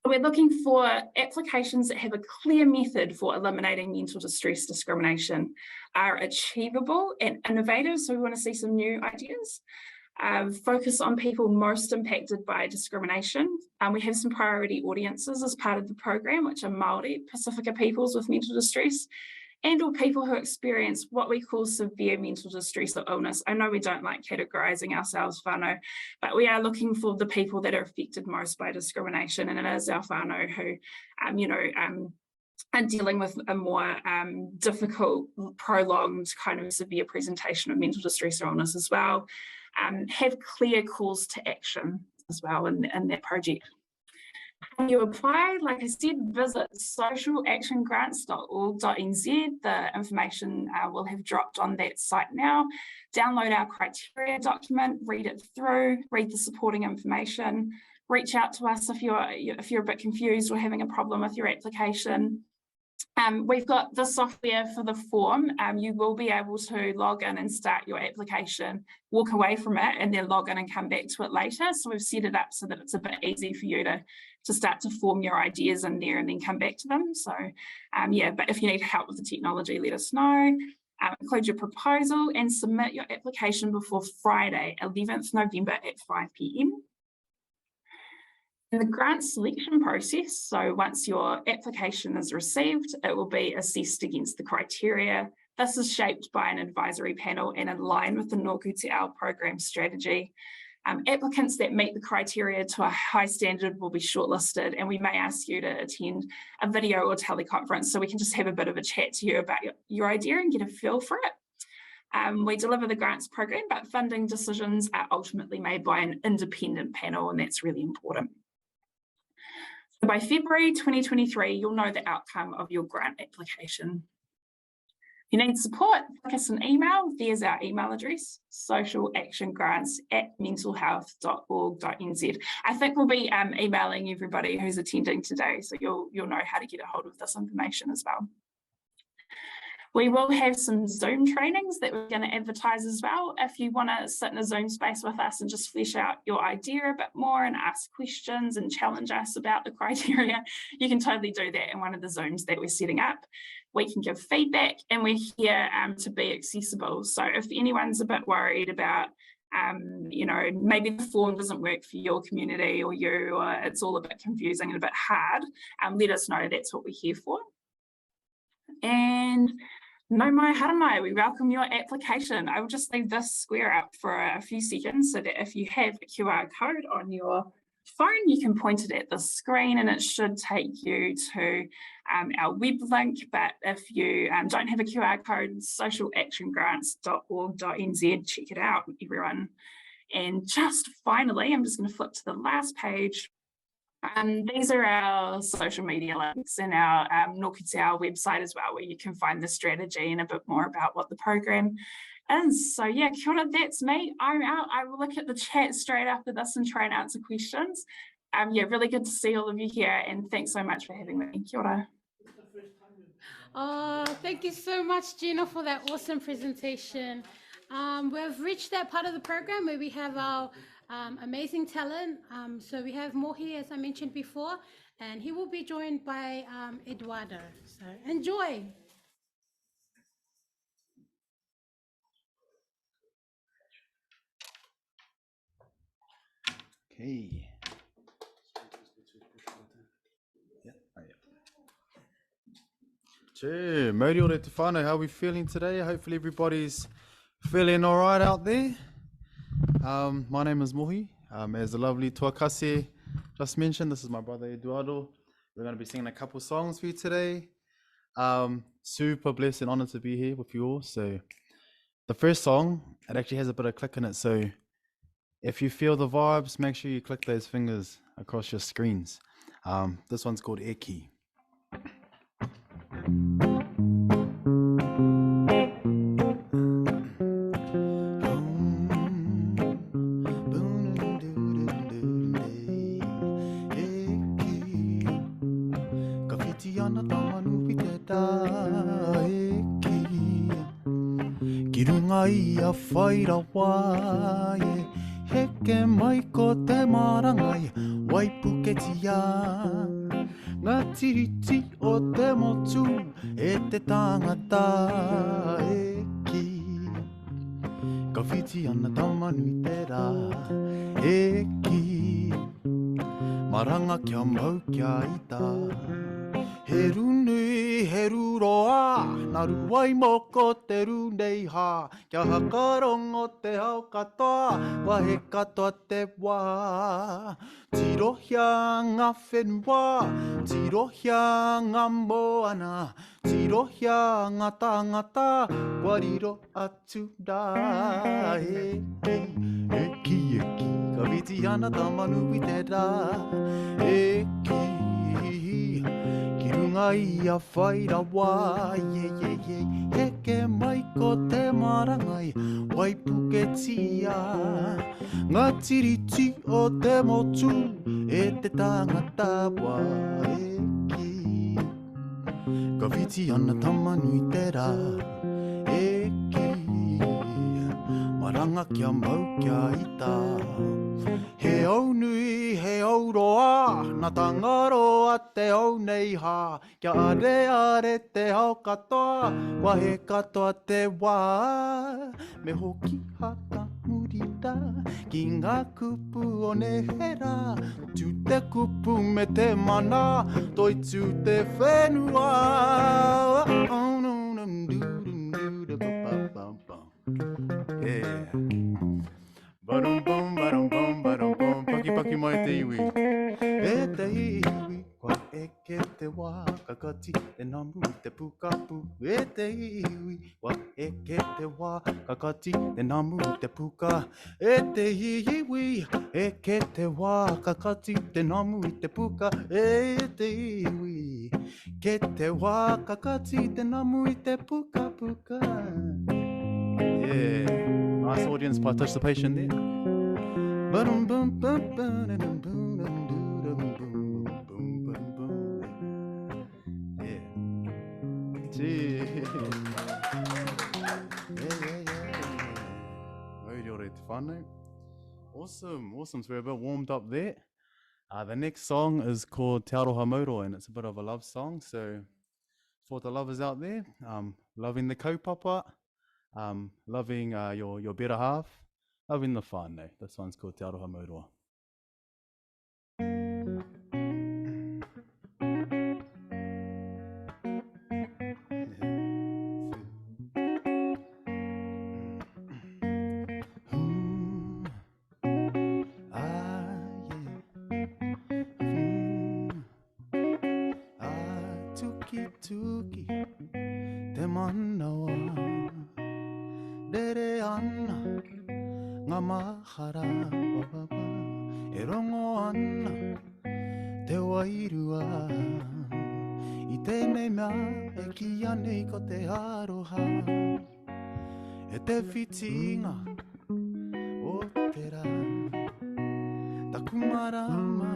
We're looking for applications that have a clear method for eliminating mental distress discrimination, are achievable and innovative, so we want to see some new ideas. Focus on people most impacted by discrimination. We have some priority audiences as part of the program, which are Māori, Pacifica peoples with mental distress, and or people who experience what we call severe mental distress or illness. I know we don't like categorising ourselves whānau, but we are looking for the people that are affected most by discrimination, and it is our whānau who, are dealing with a more difficult, prolonged kind of severe presentation of mental distress or illness as well. Have clear calls to action as well in that project. When you apply, like I said, visit socialactiongrants.org.nz. The information will have dropped on that site now. Download our criteria document, read it through, read the supporting information, reach out to us if you're a bit confused or having a problem with your application. We've got the software for the form. You will be able to log in and start your application, walk away from it, and then log in and come back to it later. So we've set it up so that it's a bit easy for you to start to form your ideas in there and then come back to them. So yeah, but if you need help with the technology, let us know. Include your proposal and submit your application before Friday, 11th November at 5 p.m. In the grant selection process, so once your application is received, it will be assessed against the criteria. This is shaped by an advisory panel and in line with the Nōku Te Ao program strategy. Applicants that meet the criteria to a high standard will be shortlisted, and we may ask you to attend a video or teleconference so we can just have a bit of a chat to you about your idea and get a feel for it. We deliver the grants program, but funding decisions are ultimately made by an independent panel, and that's really important. So by February 2023, you'll know the outcome of your grant application. If you need support, click us an email. There's our email address, socialactiongrants@mentalhealth.org.nz. I think we'll be emailing everybody who's attending today, so you'll know how to get a hold of this information as well. We will have some Zoom trainings that we're going to advertise as well. If you want to sit in a Zoom space with us and just flesh out your idea a bit more and ask questions and challenge us about the criteria, you can totally do that in one of the Zooms that we're setting up. We can give feedback, and we're here to be accessible. So if anyone's a bit worried about, you know, maybe the form doesn't work for your community or you, or it's all a bit confusing and a bit hard, let us know. That's what we're here for. And no mai haramai, we welcome your application. I will just leave this square up for a few seconds so that if you have a QR code on your phone, you can point it at the screen and it should take you to our web link. But if you don't have a QR code, socialactiongrants.org.nz, check it out, everyone. And just finally, I'm just going to flip to the last page. These are our social media links and our Nōku Te Ao website as well, where you can find the strategy and a bit more about what the program is. So yeah, kia ora, that's me. I'm out. I will look at the chat straight after this and try and answer questions. Yeah, really good to see all of you here, and thanks so much for having me. Kia ora. Oh, thank you so much, Gina, for that awesome presentation. We've reached that part of the program where we have our amazing talent. So we have Mohi, as I mentioned before, and he will be joined by Eduardo. So enjoy. Okay. Gee, Mori ore te whānau, how are we feeling today? Hopefully everybody's feeling all right out there. My name is Mohi. As the lovely Tuakase just mentioned, this is my brother Eduardo. We're going to be singing a couple songs for you today. Super blessed and honored to be here with you all. So the first song, it actually has a bit of click in it. So if you feel the vibes, make sure you click those fingers across your screens. This one's called Eki. Ia whaira wae, heke mai ko te marangai, waipuketia. Ngā tiriti o te motu, e te tangata e ki. Ka whiti ana tamanui te rā, e ki. Maranga kia mau kia ita. He runui, he ruroa, nā ruai moko te runei ha. Kia hakarongo te hao katoa, wahe katoa te wā. Tirohia ngā whenua, tirohia ngā moana, tirohia ngā tangata, wariro atu rā. Eki, eki, eki, ka witi viti ana tamanu i te rā. E ki runga i a whaira wā. Heke mai ko te marangai, waipuke tia. Ngā tiriti o te motu, e te tangata wā. E ki, ka viti ana tamanu i te rā. E ki, maranga kia mau kia ita. He au nui, he au roa, nā tangaroa te au nei hā. Kia are te hao katoa, wa he katoa te wā. Me hoki haka murita, ki ngā kupu o ne hera. Tu te kupu me te mana, toi tu te whenua. Yeah. Barum bum, paki paki mai te iwi. E te iwi, kwa e ke te wā, kakati e namu i te pukapu. E te iwi, kwa e ke te wā, kakati e namu i te puka. E te iwi, e ke te wā, kakati te namu i te puka. E te iwi, ke te wā, kakati te namu i te puka puka. Yeah, nice audience participation there. Yeah. Gee. Yeah. Awesome. So we're a bit warmed up there. The next song is called Te Aroha Mauro, and it's a bit of a love song. So for the lovers out there, loving the kaupapa, loving your better half, loving the whānau. This one's called Te Aroha Mauro. Tuki te manawa, rere ana ngā mahara, e rongo ana te wairua. I tēnei mea e kia nei ko te aroha, e te whitinga o te rā. Taku marama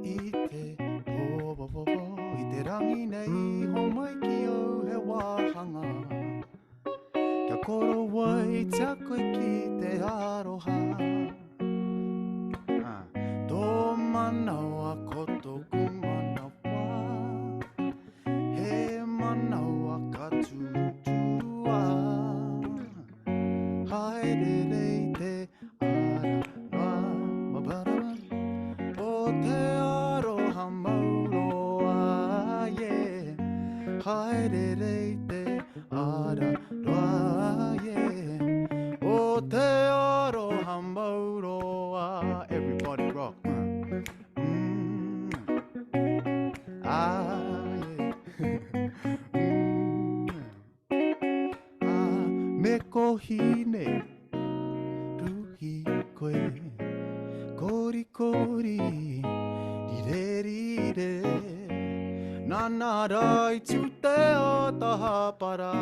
i te popopopo, i te rangi nei ho mai ki au he wāhanga. Kia koro wai te a koe ki te aroha. Tō manawa koto ku manawa, he manawa ka turuturua. Haere rei te aroha mabara, o te aroha mauroa, yeah. Haere rei te aroha, yeah. O te aroha mauroa. Everybody rock. Me kohine ruhi koe, kori kori, rire rire. Nana rai tu te o taha para,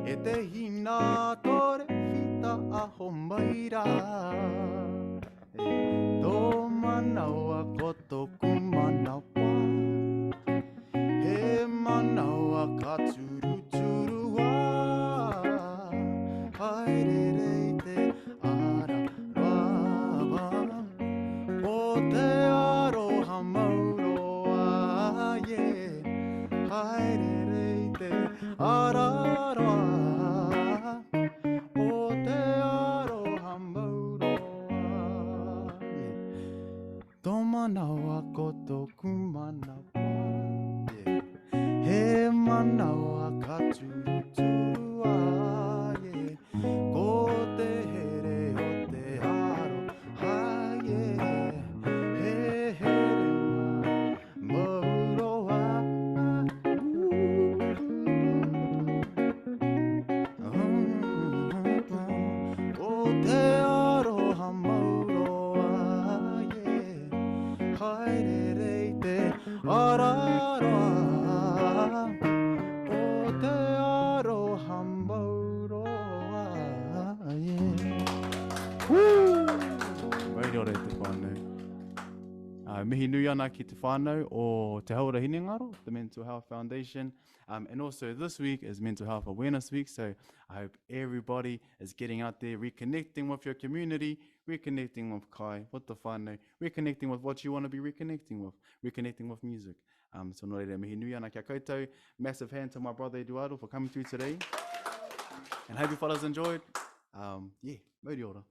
e te hina tore whita aho maira. Tō manawa koto ku manawa, he manawa ka turuturua. Haere rei te aroha, o te aroha mauroa, yeah. Haere rei te aroha, o te aroha mauroa, yeah. Tō manawa koto ku manawa, yeah. He manawa ka turuturua, yeah. Ko te here o te aroha, yeah. He here mauroa. O te aroha mauroa. mihi nui ana ki te whānau o Te Haura Hinengaro, the Mental Health Foundation. And also this week is Mental Health Awareness Week, so I hope everybody is getting out there, reconnecting with your community, reconnecting with kai, with the whānau, reconnecting with what you want to be reconnecting with music. So no reira, mihi nui ana kia koutou. Massive hand to my brother Eduardo for coming through today. And hope you fellas enjoyed. Yeah, mauri ora.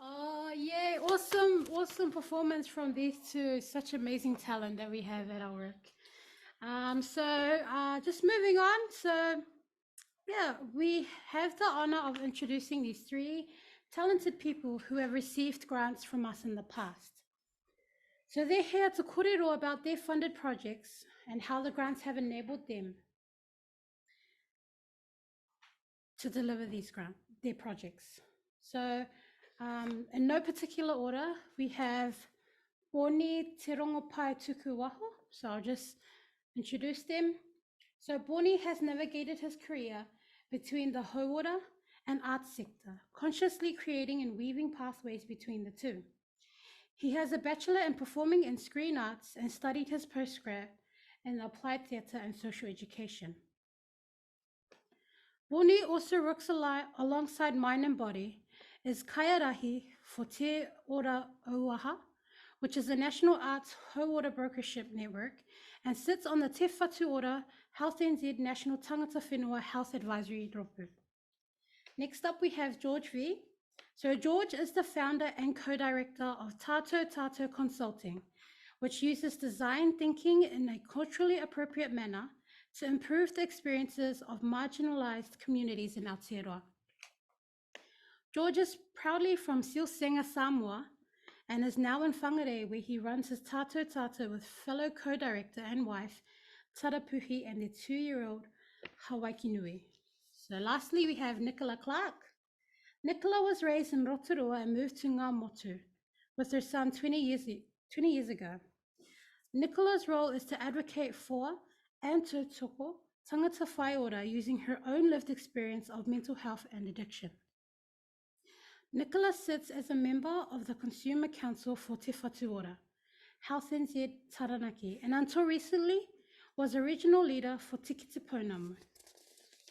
Oh, yeah, awesome performance from these two. Such amazing talent that we have at our work. Just moving on. So, yeah, we have the honor of introducing these three talented people who have received grants from us in the past. So they're here to kōrero about their funded projects and how the grants have enabled them to deliver their projects. So in no particular order, we have Boni Te Rongopai Tuku Waho. So I'll just introduce them. So Boni has navigated his career between the hauora and arts sector, consciously creating and weaving pathways between the two. He has a bachelor in performing and screen arts and studied his postgrad in applied theatre and social education. Boni also works alongside Mind and Body is Kaiarahi for Te Ora Auaha, which is a national arts hauora brokership network, and sits on the Te Whatu Ora Health NZ National Tangata Whenua Health Advisory Ropu. Next up, we have George V. So George is the founder and co-director of Tato Consulting, which uses design thinking in a culturally appropriate manner to improve the experiences of marginalized communities in Aotearoa. George is proudly from Silsenga, Samoa, and is now in Whangarei, where he runs his Tato with fellow co-director and wife, Tarapuhi, and their 2-year-old Hawaiki Nui. So lastly, we have Nicola Clark. Nicola was raised in Rotorua and moved to Ngā Motu with her son 20 years ago. Nicola's role is to advocate for and tautoko tangata whaiora using her own lived experience of mental health and addiction. Nicola sits as a member of the Consumer Council for Te Whatu Ora, Health NZ Taranaki, and until recently was a regional leader for Tiki Te Pounamu.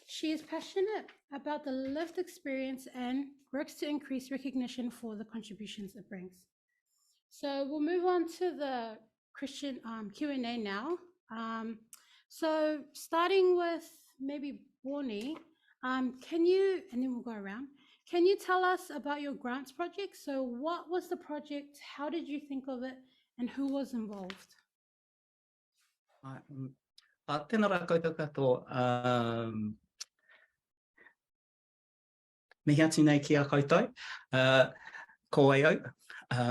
She is passionate about the lived experience and works to increase recognition for the contributions it brings. So we'll move on to the Christian Q&A now. So starting with maybe Boni, can you, and then we'll go around, can you tell us about your grants project? So what was the project, how did you think of it, and who was involved? Tēnā rā koutou katoa. Mihi atu nei ki a koutou. Ko ai au.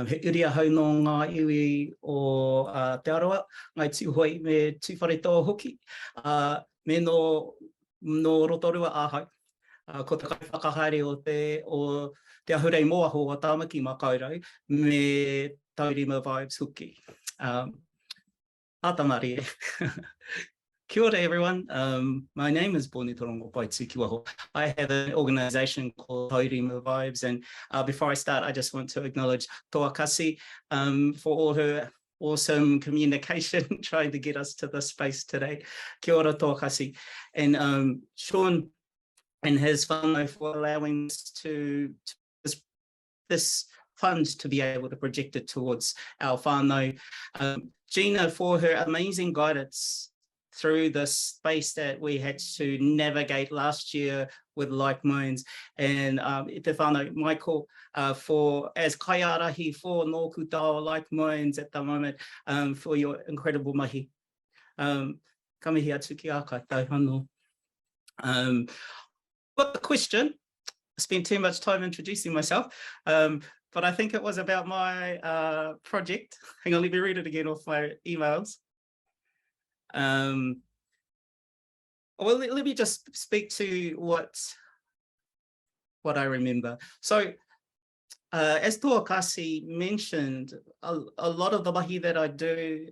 He uri ahau no ngā iwi o Te Aroa, ngai tūhoi me tūwharetoa hoki. Me no Rotorua āhau. Ko te kai whakahaere o te ahurei moaho o Tāmaki mā kaurau me Taurima Vibes hoki. Atamari e. Kia ora, everyone. My name is Boni Torongopai Tukiwaho. I have an organisation called Taurima Vibes, and before I start, I just want to acknowledge Toa Kasi for all her awesome communication, trying to get us to this space today. Kia ora, Toa Kasi. And Sean and his whānau for allowing us to this fund to be able to project it towards our whānau. Gina for her amazing guidance through the space that we had to navigate last year with Like Minds, and te whānau Michael for as kaiarahi for Nō Kūtāo Like Minds at the moment for your incredible mahi. Ka mihi atu ki a koutou anō. Got the question. I spent too much time introducing myself, but I think it was about my project. Hang on, let me read it again off my emails. Well, let me just speak to what I remember. So as Tuakasi mentioned, a lot of the mahi that I do,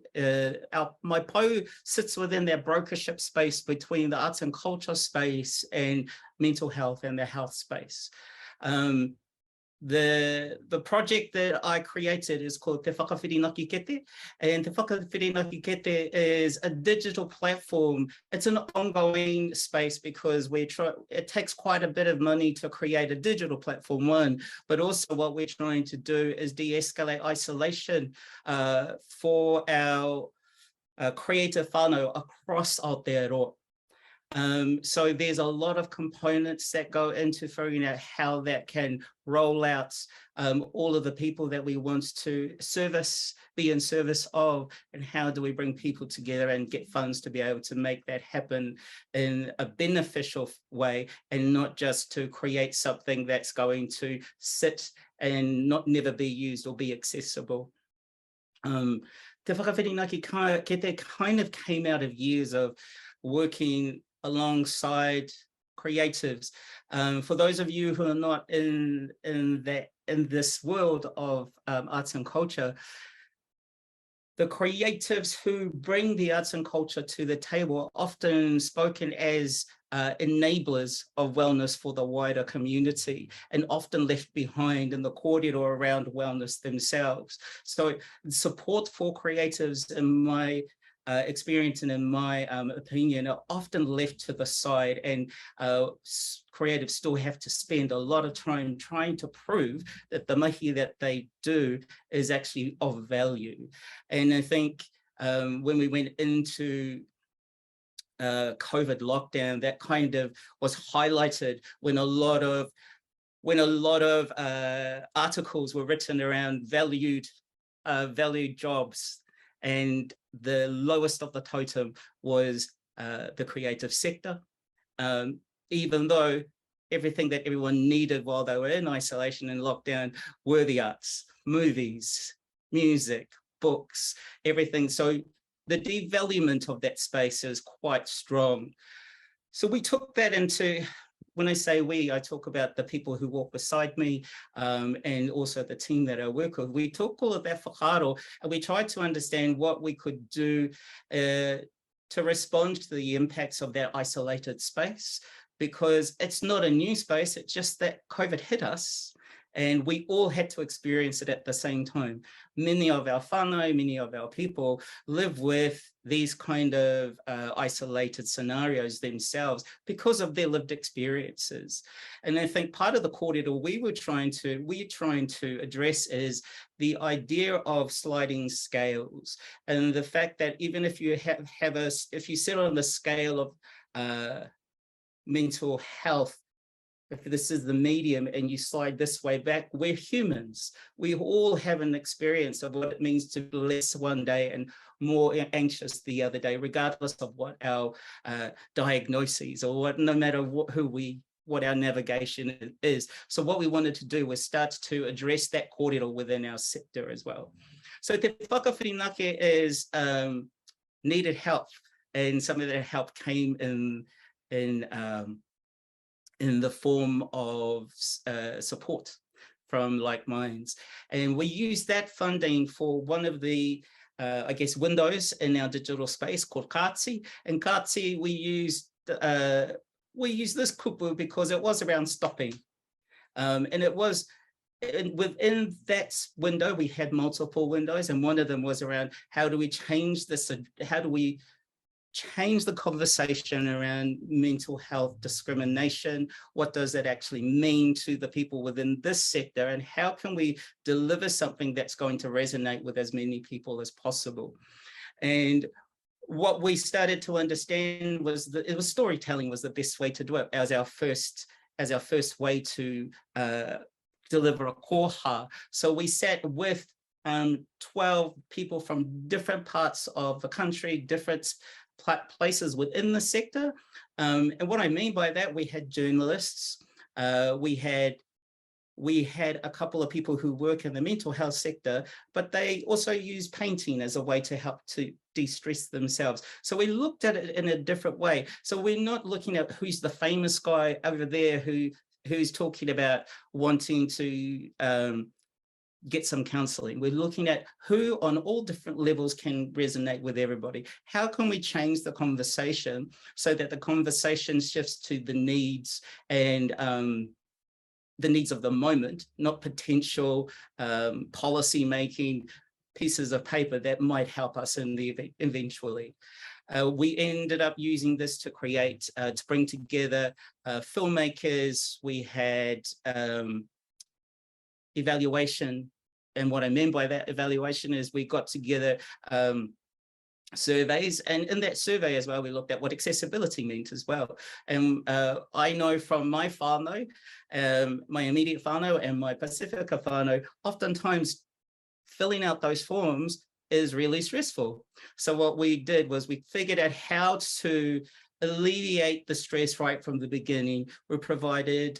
my po sits within that brokership space between the arts and culture space and mental health and the health space. The project that I created is called Te Whakawhirinaki Kete, and Te Whakawhirinaki Kete is a digital platform. It's an ongoing space because it takes quite a bit of money to create a digital platform, one, but also what we're trying to do is de-escalate isolation for our creative whānau across Aotearoa. So there's a lot of components that go into figuring out how that can roll out all of the people that we want to be in service of, and how do we bring people together and get funds to be able to make that happen in a beneficial way, and not just to create something that's going to sit and never be used or be accessible. Te Whakawhirinaki Kete kind of came out of years of working alongside creatives. For those of you who are not in this world of arts and culture, the creatives who bring the arts and culture to the table are often spoken as enablers of wellness for the wider community, and often left behind in the kōrero around wellness themselves. So support for creatives, in my experience and in my opinion, are often left to the side, and creatives still have to spend a lot of time trying to prove that the mahi that they do is actually of value. And I think when we went into COVID lockdown, that kind of was highlighted when a lot of articles were written around valued jobs, and the lowest of the totem was the creative sector, even though everything that everyone needed while they were in isolation and lockdown were the arts, movies, music, books, everything. So the devaluement of that space is quite strong. So we took that into, when I say we, I talk about the people who walk beside me, and also the team that I work with. We took all of that whakaaro and we tried to understand what we could do to respond to the impacts of that isolated space, because it's not a new space, it's just that COVID hit us and we all had to experience it at the same time. Many of our whānau, many of our people live with these kind of isolated scenarios themselves because of their lived experiences. And I think part of the kōrero we're trying to address is the idea of sliding scales, and the fact that even if you if you sit on the scale of mental health, if this is the medium and you slide this way back, we're humans. We all have an experience of what it means to be less one day and more anxious the other day, regardless of what our diagnoses or no matter what our navigation is. So what we wanted to do was start to address that kōrero within our sector as well. So Te Whakawhirinaki is needed help, and some of that help came in the form of support from Like Minds. And we use that funding for one of the, I guess, windows in our digital space called Kāti. And Kāti, we used this kupu because it was around stopping. And it was, within that window, we had multiple windows, and one of them was around how do we change this, how do we change the conversation around mental health discrimination? What does that actually mean to the people within this sector? And how can we deliver something that's going to resonate with as many people as possible? And what we started to understand was that it was storytelling was the best way to do it as our first way to deliver a koha. So we sat with 12 people from different parts of the country, different places within the sector. And what I mean by that, we had journalists, we had a couple of people who work in the mental health sector, but they also use painting as a way to help to de-stress themselves. So we looked at it in a different way. So we're not looking at who's the famous guy over there who who's talking about wanting to get some counseling. We're looking at who on all different levels can resonate with everybody. How can we change the conversation so that the conversation shifts to the needs and the needs of the moment, not potential policy making pieces of paper that might help us in the eventually. We ended up using this to create, to bring together filmmakers. We had evaluation, and what I mean by that evaluation is we got together surveys, and in that survey as well we looked at what accessibility meant as well. And I know from my whānau, my immediate whānau and my Pacifica whānau, oftentimes filling out those forms is really stressful. So what we did was we figured out how to alleviate the stress right from the beginning. We provided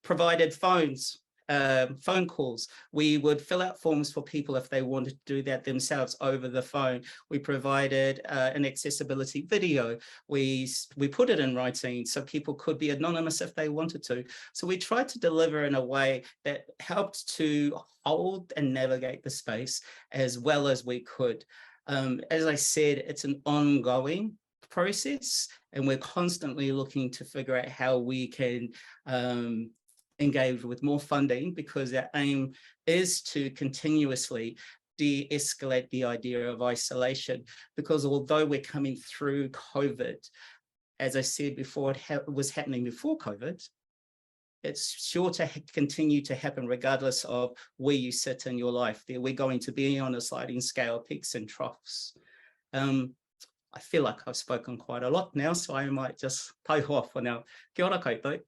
provided phones, phone calls. We would fill out forms for people if they wanted to do that themselves over the phone. We provided an accessibility video. We put it in writing so people could be anonymous if they wanted to. So we tried to deliver in a way that helped to hold and navigate the space as well as we could. As I said, it's an ongoing process, and we're constantly looking to figure out how we can engage with more funding, because our aim is to continuously de-escalate the idea of isolation. Because although we're coming through COVID, as I said before, it was happening before COVID, it's sure to continue to happen regardless of where you sit in your life. We're going to be on a sliding scale, peaks and troughs. I feel like I've spoken quite a lot now, so I might just tauhoa for now. Kia ora koutou.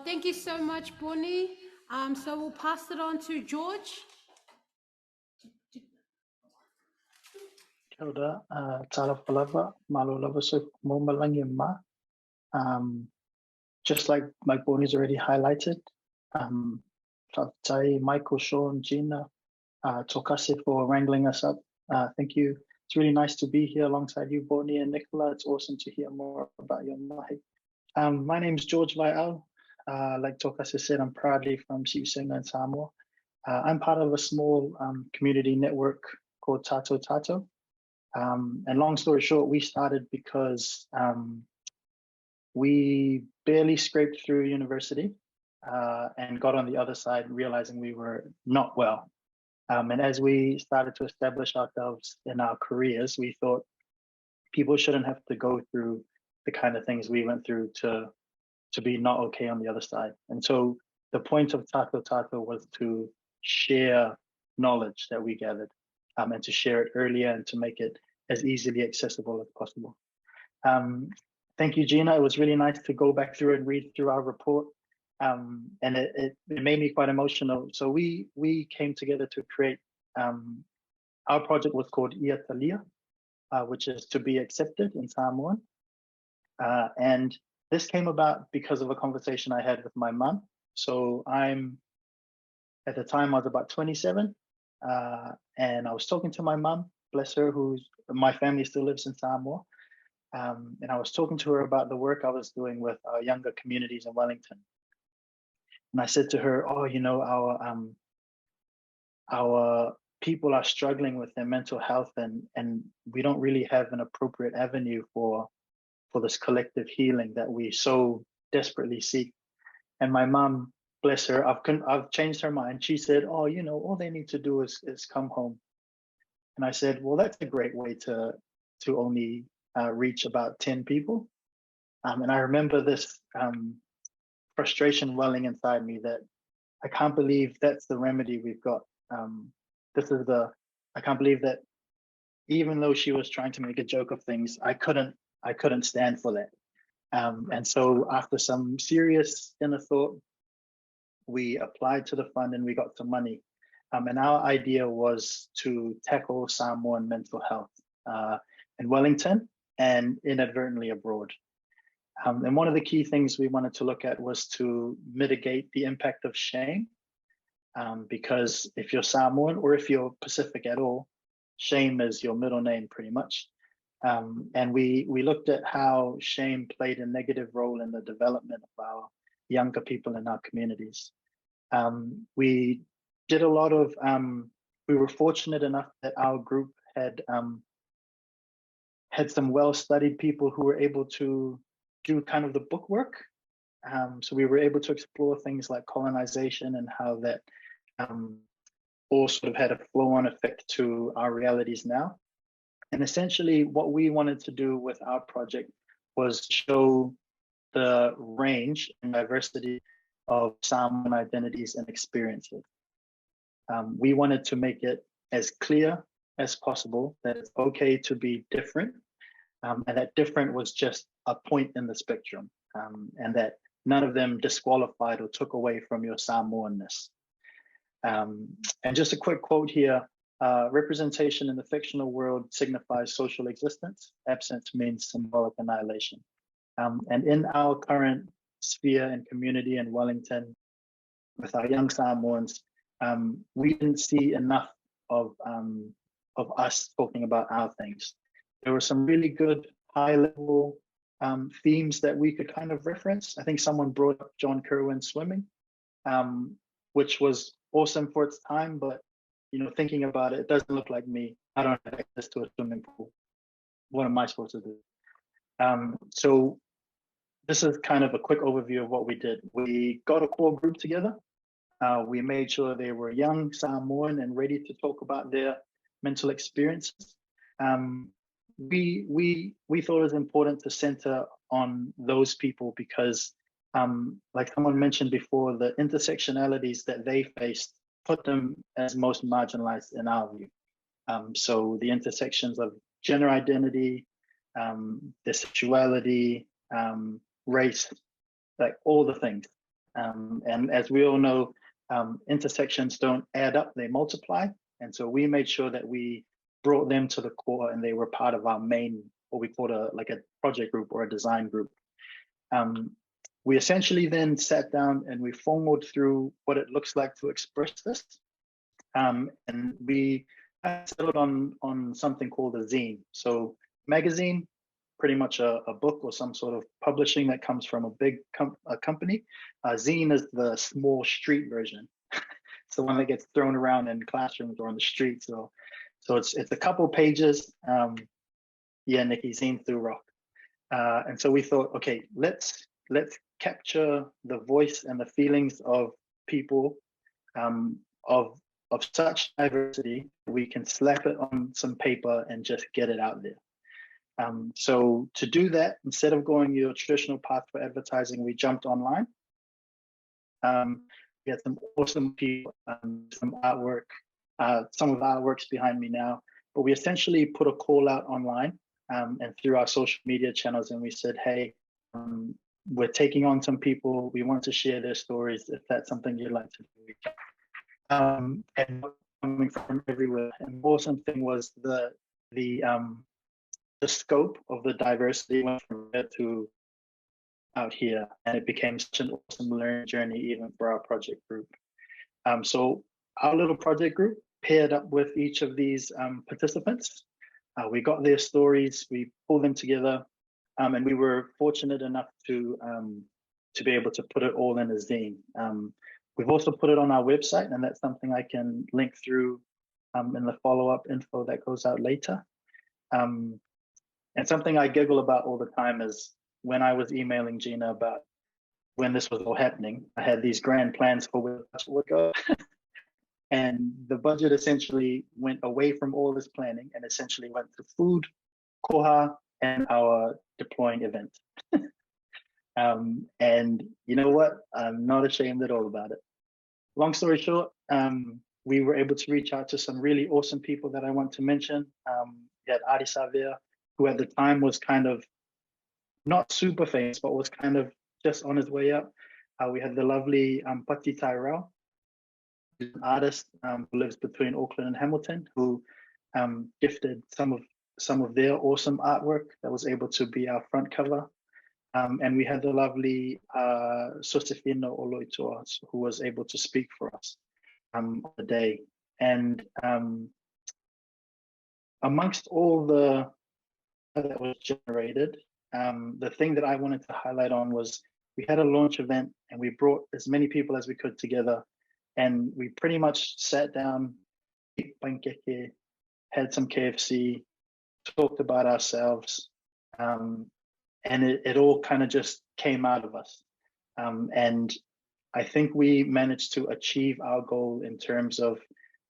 Thank you so much, Bonnie. So we'll pass it on to George. Kia ora, tara palava, malo lava so mo malangi ma. Just like Bonnie's already highlighted, Tai, Michael, Sean, Gina, Tokase for wrangling us up. Thank you. It's really nice to be here alongside you, Bonnie and Nicola. It's awesome to hear more about your mahi. My name is George Vai'au. Like Tokase said, I'm proudly from Siusenga and Samoa. I'm part of a small community network called Tato Tato. And long story short, we started because we barely scraped through university and got on the other side, realizing we were not well. And as we started to establish ourselves in our careers, we thought people shouldn't have to go through the kind of things we went through to be not okay on the other side. And so the point of Tato Tato was to share knowledge that we gathered and to share it earlier and to make it as easily accessible as possible. Thank you, Gina. It was really nice to go back through and read through our report. And it made me quite emotional. So we came together to create, our project was called Ia Talia, which is to be accepted in Samoan. And this came about because of a conversation I had with my mum. So at the time I was about 27, and I was talking to my mum, bless her, my family still lives in Samoa. And I was talking to her about the work I was doing with younger communities in Wellington. And I said to her, oh, you know, our people are struggling with their mental health, and we don't really have an appropriate avenue for this collective healing that we so desperately seek. And my mom, bless her, I've changed her mind. She said, oh, you know, all they need to do is come home. And I said, well, that's a great way to only reach about 10 people. And I remember this frustration welling inside me that I can't believe that's the remedy we've got. I can't believe that even though she was trying to make a joke of things, I couldn't stand for that. And so after some serious inner thought, we applied to the fund and we got some money. And our idea was to tackle Samoan mental health in Wellington and inadvertently abroad. And one of the key things we wanted to look at was to mitigate the impact of shame. Because if you're Samoan or if you're Pacific at all, shame is your middle name pretty much. And we looked at how shame played a negative role in the development of our younger people in our communities. We did a lot of, we were fortunate enough that our group had some well-studied people who were able to do kind of the book work. So we were able to explore things like colonization and how that all sort of had a flow-on effect to our realities now. And essentially what we wanted to do with our project was show the range and diversity of Samoan identities and experiences. We wanted to make it as clear as possible that it's okay to be different, and that different was just a point in the spectrum, and that none of them disqualified or took away from your Samoanness. And just a quick quote here, representation in the fictional world signifies social existence, absence means symbolic annihilation. And in our current sphere and community in Wellington, with our young Samoans, we didn't see enough of us talking about our things. There were some really good high-level themes that we could kind of reference. I think someone brought up John Kerwin swimming, which was awesome for its time, but you know, thinking about it, it doesn't look like me. I don't have access to a swimming pool. What am I supposed to do? So this is kind of a quick overview of what we did. We got a core group together. We made sure they were young, Samoan, and ready to talk about their mental experiences. We thought it was important to center on those people because, like someone mentioned before, the intersectionalities that they faced put them as most marginalized in our view. So the intersections of gender identity, their sexuality, race, like all the things. And as we all know, intersections don't add up, they multiply. And so we made sure that we brought them to the core and they were part of our main, what we call a project group or a design group. We essentially then sat down and we formed through what it looks like to express this. And we settled on something called a zine. So magazine, pretty much a book or some sort of publishing that comes from a big company. Zine is the small street version. It's the one that gets thrown around in classrooms or on the street. So it's a couple pages. Yeah, Nikki, zine through rock. And so we thought, okay, let's capture the voice and the feelings of people of such diversity. We can slap it on some paper and just get it out there. So to do that, instead of going your traditional path for advertising, we jumped online. We had some awesome people, some artwork, some of the artwork's behind me now, but we essentially put a call out online and through our social media channels, and we said, hey, we're taking on some people, we want to share their stories, if that's something you'd like to do. And coming from everywhere. And the awesome thing was the scope of the diversity went from there to out here, and it became such an awesome learning journey even for our project group. So our little project group paired up with each of these participants. We got their stories, we pulled them together, and we were fortunate enough to be able to put it all in a zine. We've also put it on our website, and that's something I can link through in the follow-up info that goes out later. And something I giggle about all the time is when I was emailing Gina about when this was all happening, I had these grand plans for where it would go. And the budget essentially went away from all this planning and essentially went to food, koha, and our deploying event. And you know what? I'm not ashamed at all about it. Long story short, we were able to reach out to some really awesome people that I want to mention. We had Ari Savia, who at the time was kind of not super famous, but was kind of just on his way up. We had the lovely Patti Tyrell, who's an artist who lives between Auckland and Hamilton, who gifted some of their awesome artwork that was able to be our front cover. And we had the lovely Josefina Oloitoa, who was able to speak for us on the day. And amongst all the that was generated, the thing that I wanted to highlight on was we had a launch event and we brought as many people as we could together, and we pretty much sat down, had some KFC, talked about ourselves, and it all kind of just came out of us. And I think we managed to achieve our goal in terms of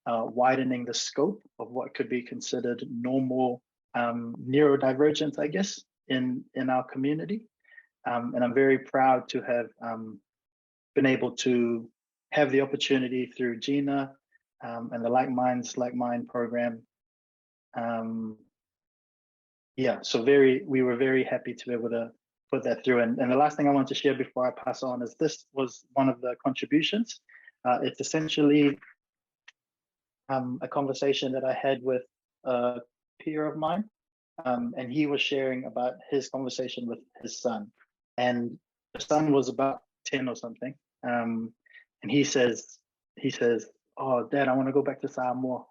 widening the scope of what could be considered normal neurodivergence, I guess, in our community. And I'm very proud to have been able to have the opportunity through Gina and the Like Minds, Like Mind program. Yeah, so we were very happy to be able to put that through. And the last thing I want to share before I pass on is this was one of the contributions. It's essentially a conversation that I had with a peer of mine, and he was sharing about his conversation with his son. And the son was about 10 or something. And he says, "Oh, Dad, I want to go back to Samoa."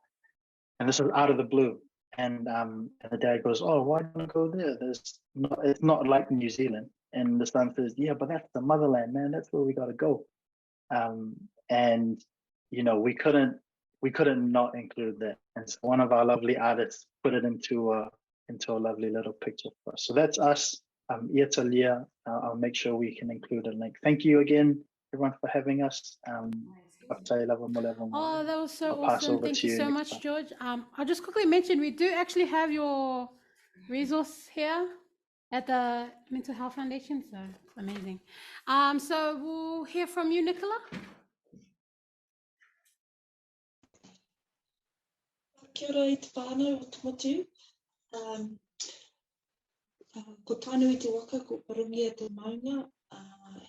And this was out of the blue. And the dad goes, "Oh, why do you want to go there? It's not like New Zealand." And the son says, "Yeah, but that's the motherland, man. That's where we got to go." And you know, we couldn't not include that. And so one of our lovely artists put it into a lovely little picture for us. So that's us. Iatalia. I'll make sure we can include a link. Thank you again, everyone, for having us. Oh, that was so I'll pass awesome. over Thank to you you so next much, time. George. I'll just quickly mention we do actually have your resource here at the Mental Health Foundation, so it's amazing. So we'll hear from you, Nicola. Kia ora i te whānau o Tumotu. Ko tānu i te waka, ko Parungia te maunga,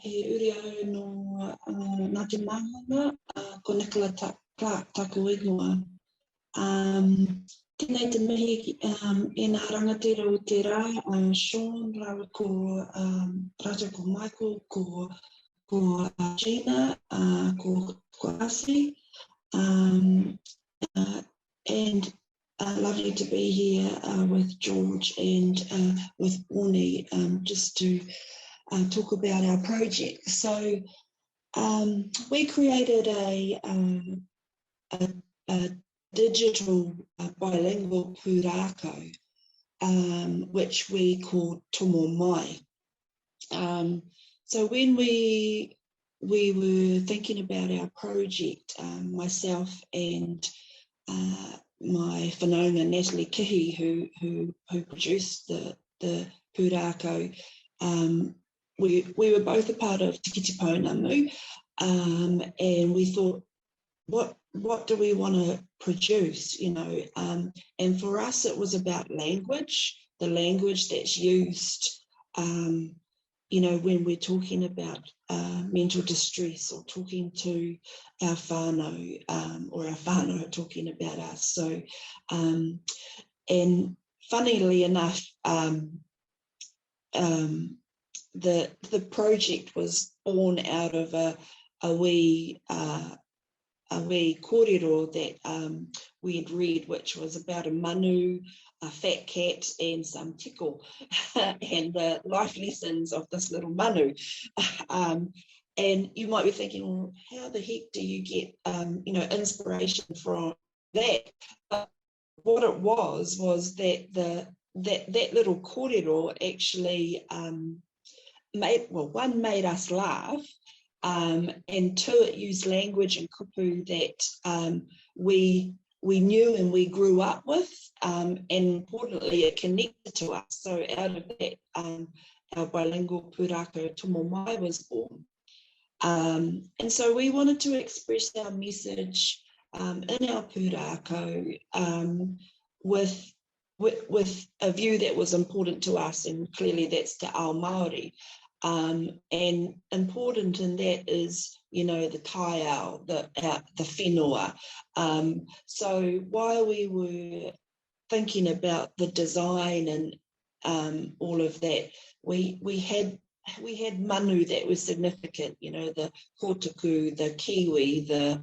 he uri au no Ngā te Māhanga, ko Nicola Clark taku ingoa. Tēnei te mihi e nā rangatira o te rā, Sean, rawa ko Raja, ko Michael, ko Gina, ko Asi, and lovely to be here with George and with Orny, just to talk about our project. So we created a digital bilingual pūrākau, which we called Tomo Mai. So when we were thinking about our project, myself and my whanaunga Natalie Kihi, who produced the pūrākau, we were both a part of Te Kiti Pounamu, and we thought, what do we want to produce, you know? And for us, it was about language, the language that's used, you know, when we're talking about mental distress or talking to our whānau, or our whānau talking about us. So, and funnily enough, the project was born out of a wee kōrero that we had read, which was about a manu, a fat cat, and some tiko, and the life lessons of this little manu. And you might be thinking, well, how the heck do you get, you know, inspiration from that? But what it was that that little kōrero actually made us laugh, and two, it used language and kupu that we knew and we grew up with, and importantly, it connected to us. So out of that, our bilingual pūrākau Tomo Mai was born. And so we wanted to express our message in our pūrākau with a view that was important to us, and clearly that's Te Ao Māori. And important in that is, you know, the tai ao, the whenua. So while we were thinking about the design and all of that, we had manu that was significant, you know, the kotaku, the kiwi, the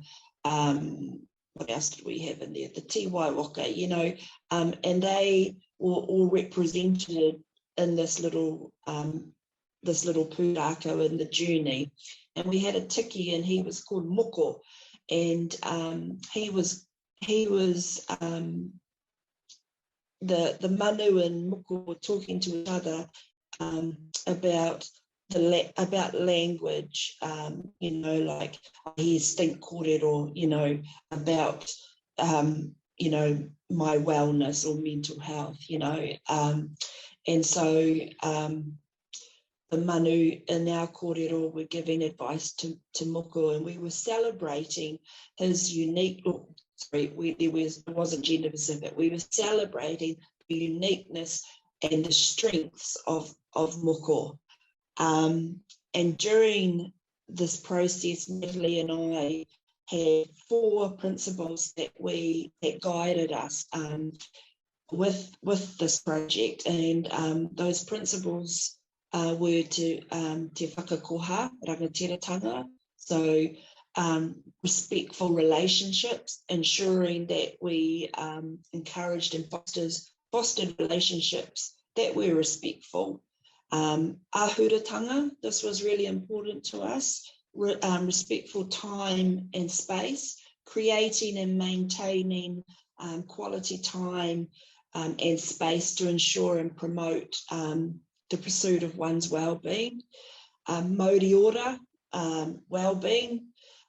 what else did we have in there? The te waiwaka, you know, and they all represented in this little pūrākau in the journey. And we had a tiki, and he was called Moko, and he was the manu and Moko were talking to each other about language, you know, like he's think kōrero, you know, about you know, my wellness or mental health, you know, and so the manu in our kōrero were giving advice to Moko, and we were celebrating his unique, it wasn't gender specific, we were celebrating the uniqueness and the strengths of Moko. And during this process, Natalie and I had 4 principles that guided us with this project, and those principles were te whakakoha, rangatiratanga, so respectful relationships, ensuring that we encouraged and fostered relationships that were respectful. Ahuratanga, this was really important to us, respectful time and space, creating and maintaining quality time and space to ensure and promote the pursuit of one's well-being. Mauri ora, well-being,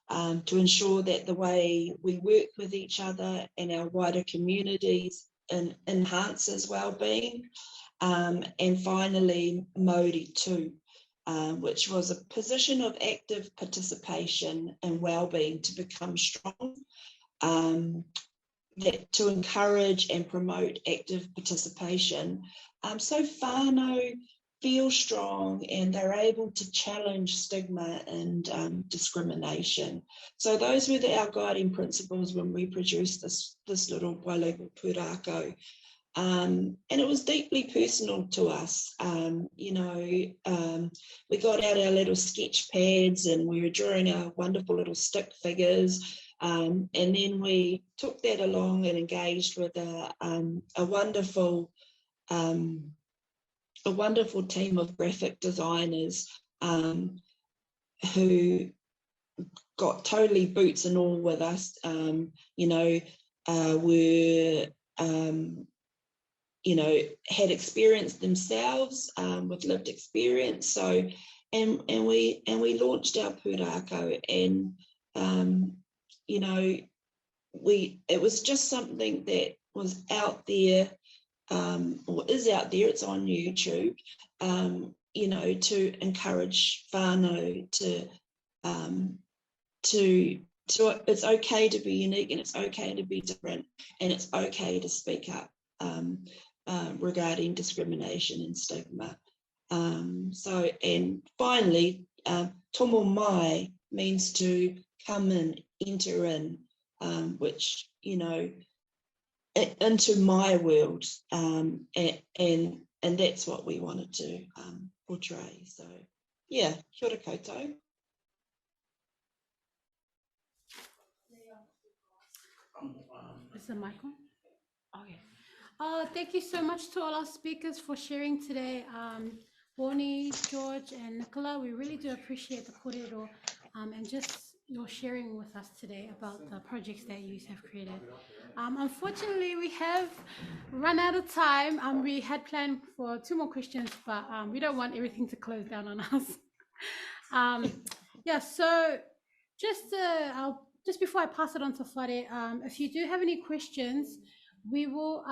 to ensure that the way we work with each other and our wider communities enhances well-being. And finally, Mauri tū, which was a position of active participation and well-being to become strong, to encourage and promote active participation. So whānau feel strong and they're able to challenge stigma and discrimination. So those were our guiding principles when we produced this little bilingual pūrākau. And it was deeply personal to us. You know, we got out our little sketch pads and we were drawing our wonderful little stick figures. And then we took that along and engaged with a wonderful team of graphic designers who got totally boots and all with us. You know, were you know, had experienced themselves with lived experience. So, and we launched our pūrākau, and you know, it was just something that was out there, or is out there. It's on YouTube. You know, to encourage whānau to it's okay to be unique, and it's okay to be different, and it's okay to speak up regarding discrimination and stigma. So, and finally, tomo mai means to come and enter in, which, you know, into my world, and that's what we wanted to portray. So, yeah, kia ora koutou. Is the mic on? Okay. Thank you so much to all our speakers for sharing today. Bonnie, George, and Nicola, we really do appreciate the kōrero and just your sharing with us today about the projects that you have created. Unfortunately, we have run out of time. We had planned for 2 more questions, but we don't want everything to close down on us. Yeah, so just before I pass it on to Whare, if you do have any questions, we will,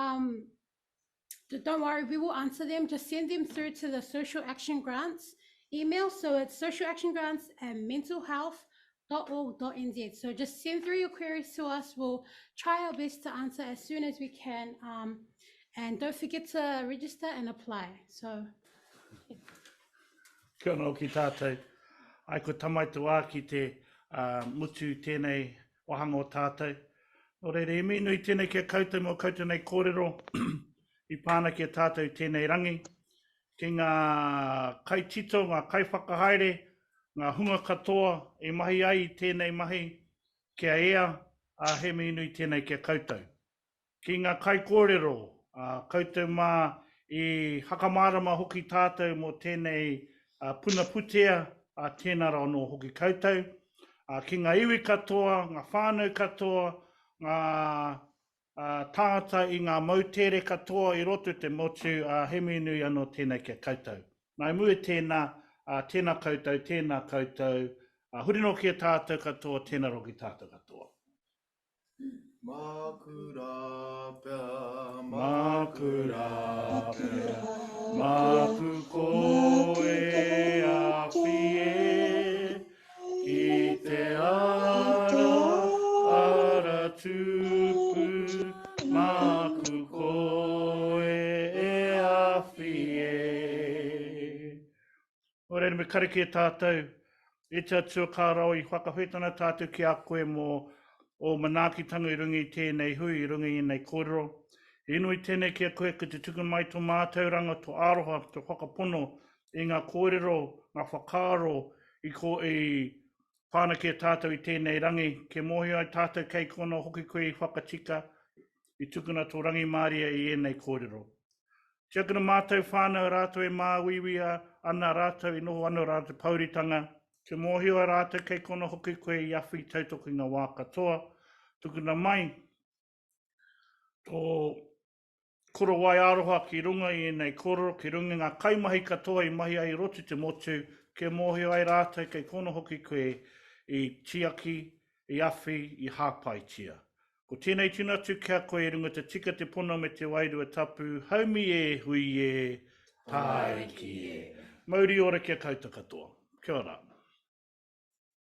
don't worry, we will answer them. Just send them through to the Social Action Grants email. So it's socialactiongrants@mentalhealth.org.nz. So just send through your queries to us. We'll try our best to answer as soon as we can. And don't forget to register and apply. So. Kia ora ki tātou. Ai ko tamaitu ā ki te mutu tēnei wahanga o tātou. O reire, e minui tēnei kia koutou mō koutou nei kōrero. I pāna kia tātou tēnei rangi. Ki ngā kaitito, ngā kaiwhakahaere, ngā hunga katoa, e mahi ai tēnei mahi, kia ea, he minui tēnei kia koutou. Ki ngā kai kōrero, Koutou mā I hakamarama hoki tātou mō tēnei Puna Pūtea, tēnā rā no hoki koutou. Ki ngā iwi katoa, ngā whānau katoa, ngā tāngata I ngā mautere katoa I roto te motu, he minui anō tēnei kia koutou. Nai mua tēnā, tēnā koutou, hurino kia tātou katoa, tēnā roki tātou katoa. Makura pea, Makura pea, maku koe a whie, I te ara tupu, maku koe a whie. Ore me kareke e tātou, e te atua kārau I whakawhetana tātou ki a koe mō o manaakitanga I rungi tēnei hui, I rungi I nei kōrero. E nui tēnei ki a koe ki te tuku mai tō mātauranga, tō aroha, tō whakapono, I ngā kōrero, ngā whakaaro, I whāna ki a tātou I tēnei rangi. Ke mohi ai tātou kei kono hoki koe I whakatika, I tukuna tō rangi māria I enei kōrero. Tia kina mātou whānau rātou e māwiwia ana rātou I noho anu rātou pauritanga. Ke mohi ai rātou kei kono hoki koe I awhi tautoko I ngā wā katoa. Tukuna mai, tō koro wai aroha ki runga I nei kōrero, ki runga ngā kaimahi katoa I mahi ai roto te motu, ke mohi ai rātou kei kono hoki koe I tiaki, I awhi, I hāpai tia. Ko tēnei tūna atu kia koe I runga te tika te pono me te wairua tapu, haumi e, hui e, tāiki e. Mauri ora kia koutou katoa. Kia ora.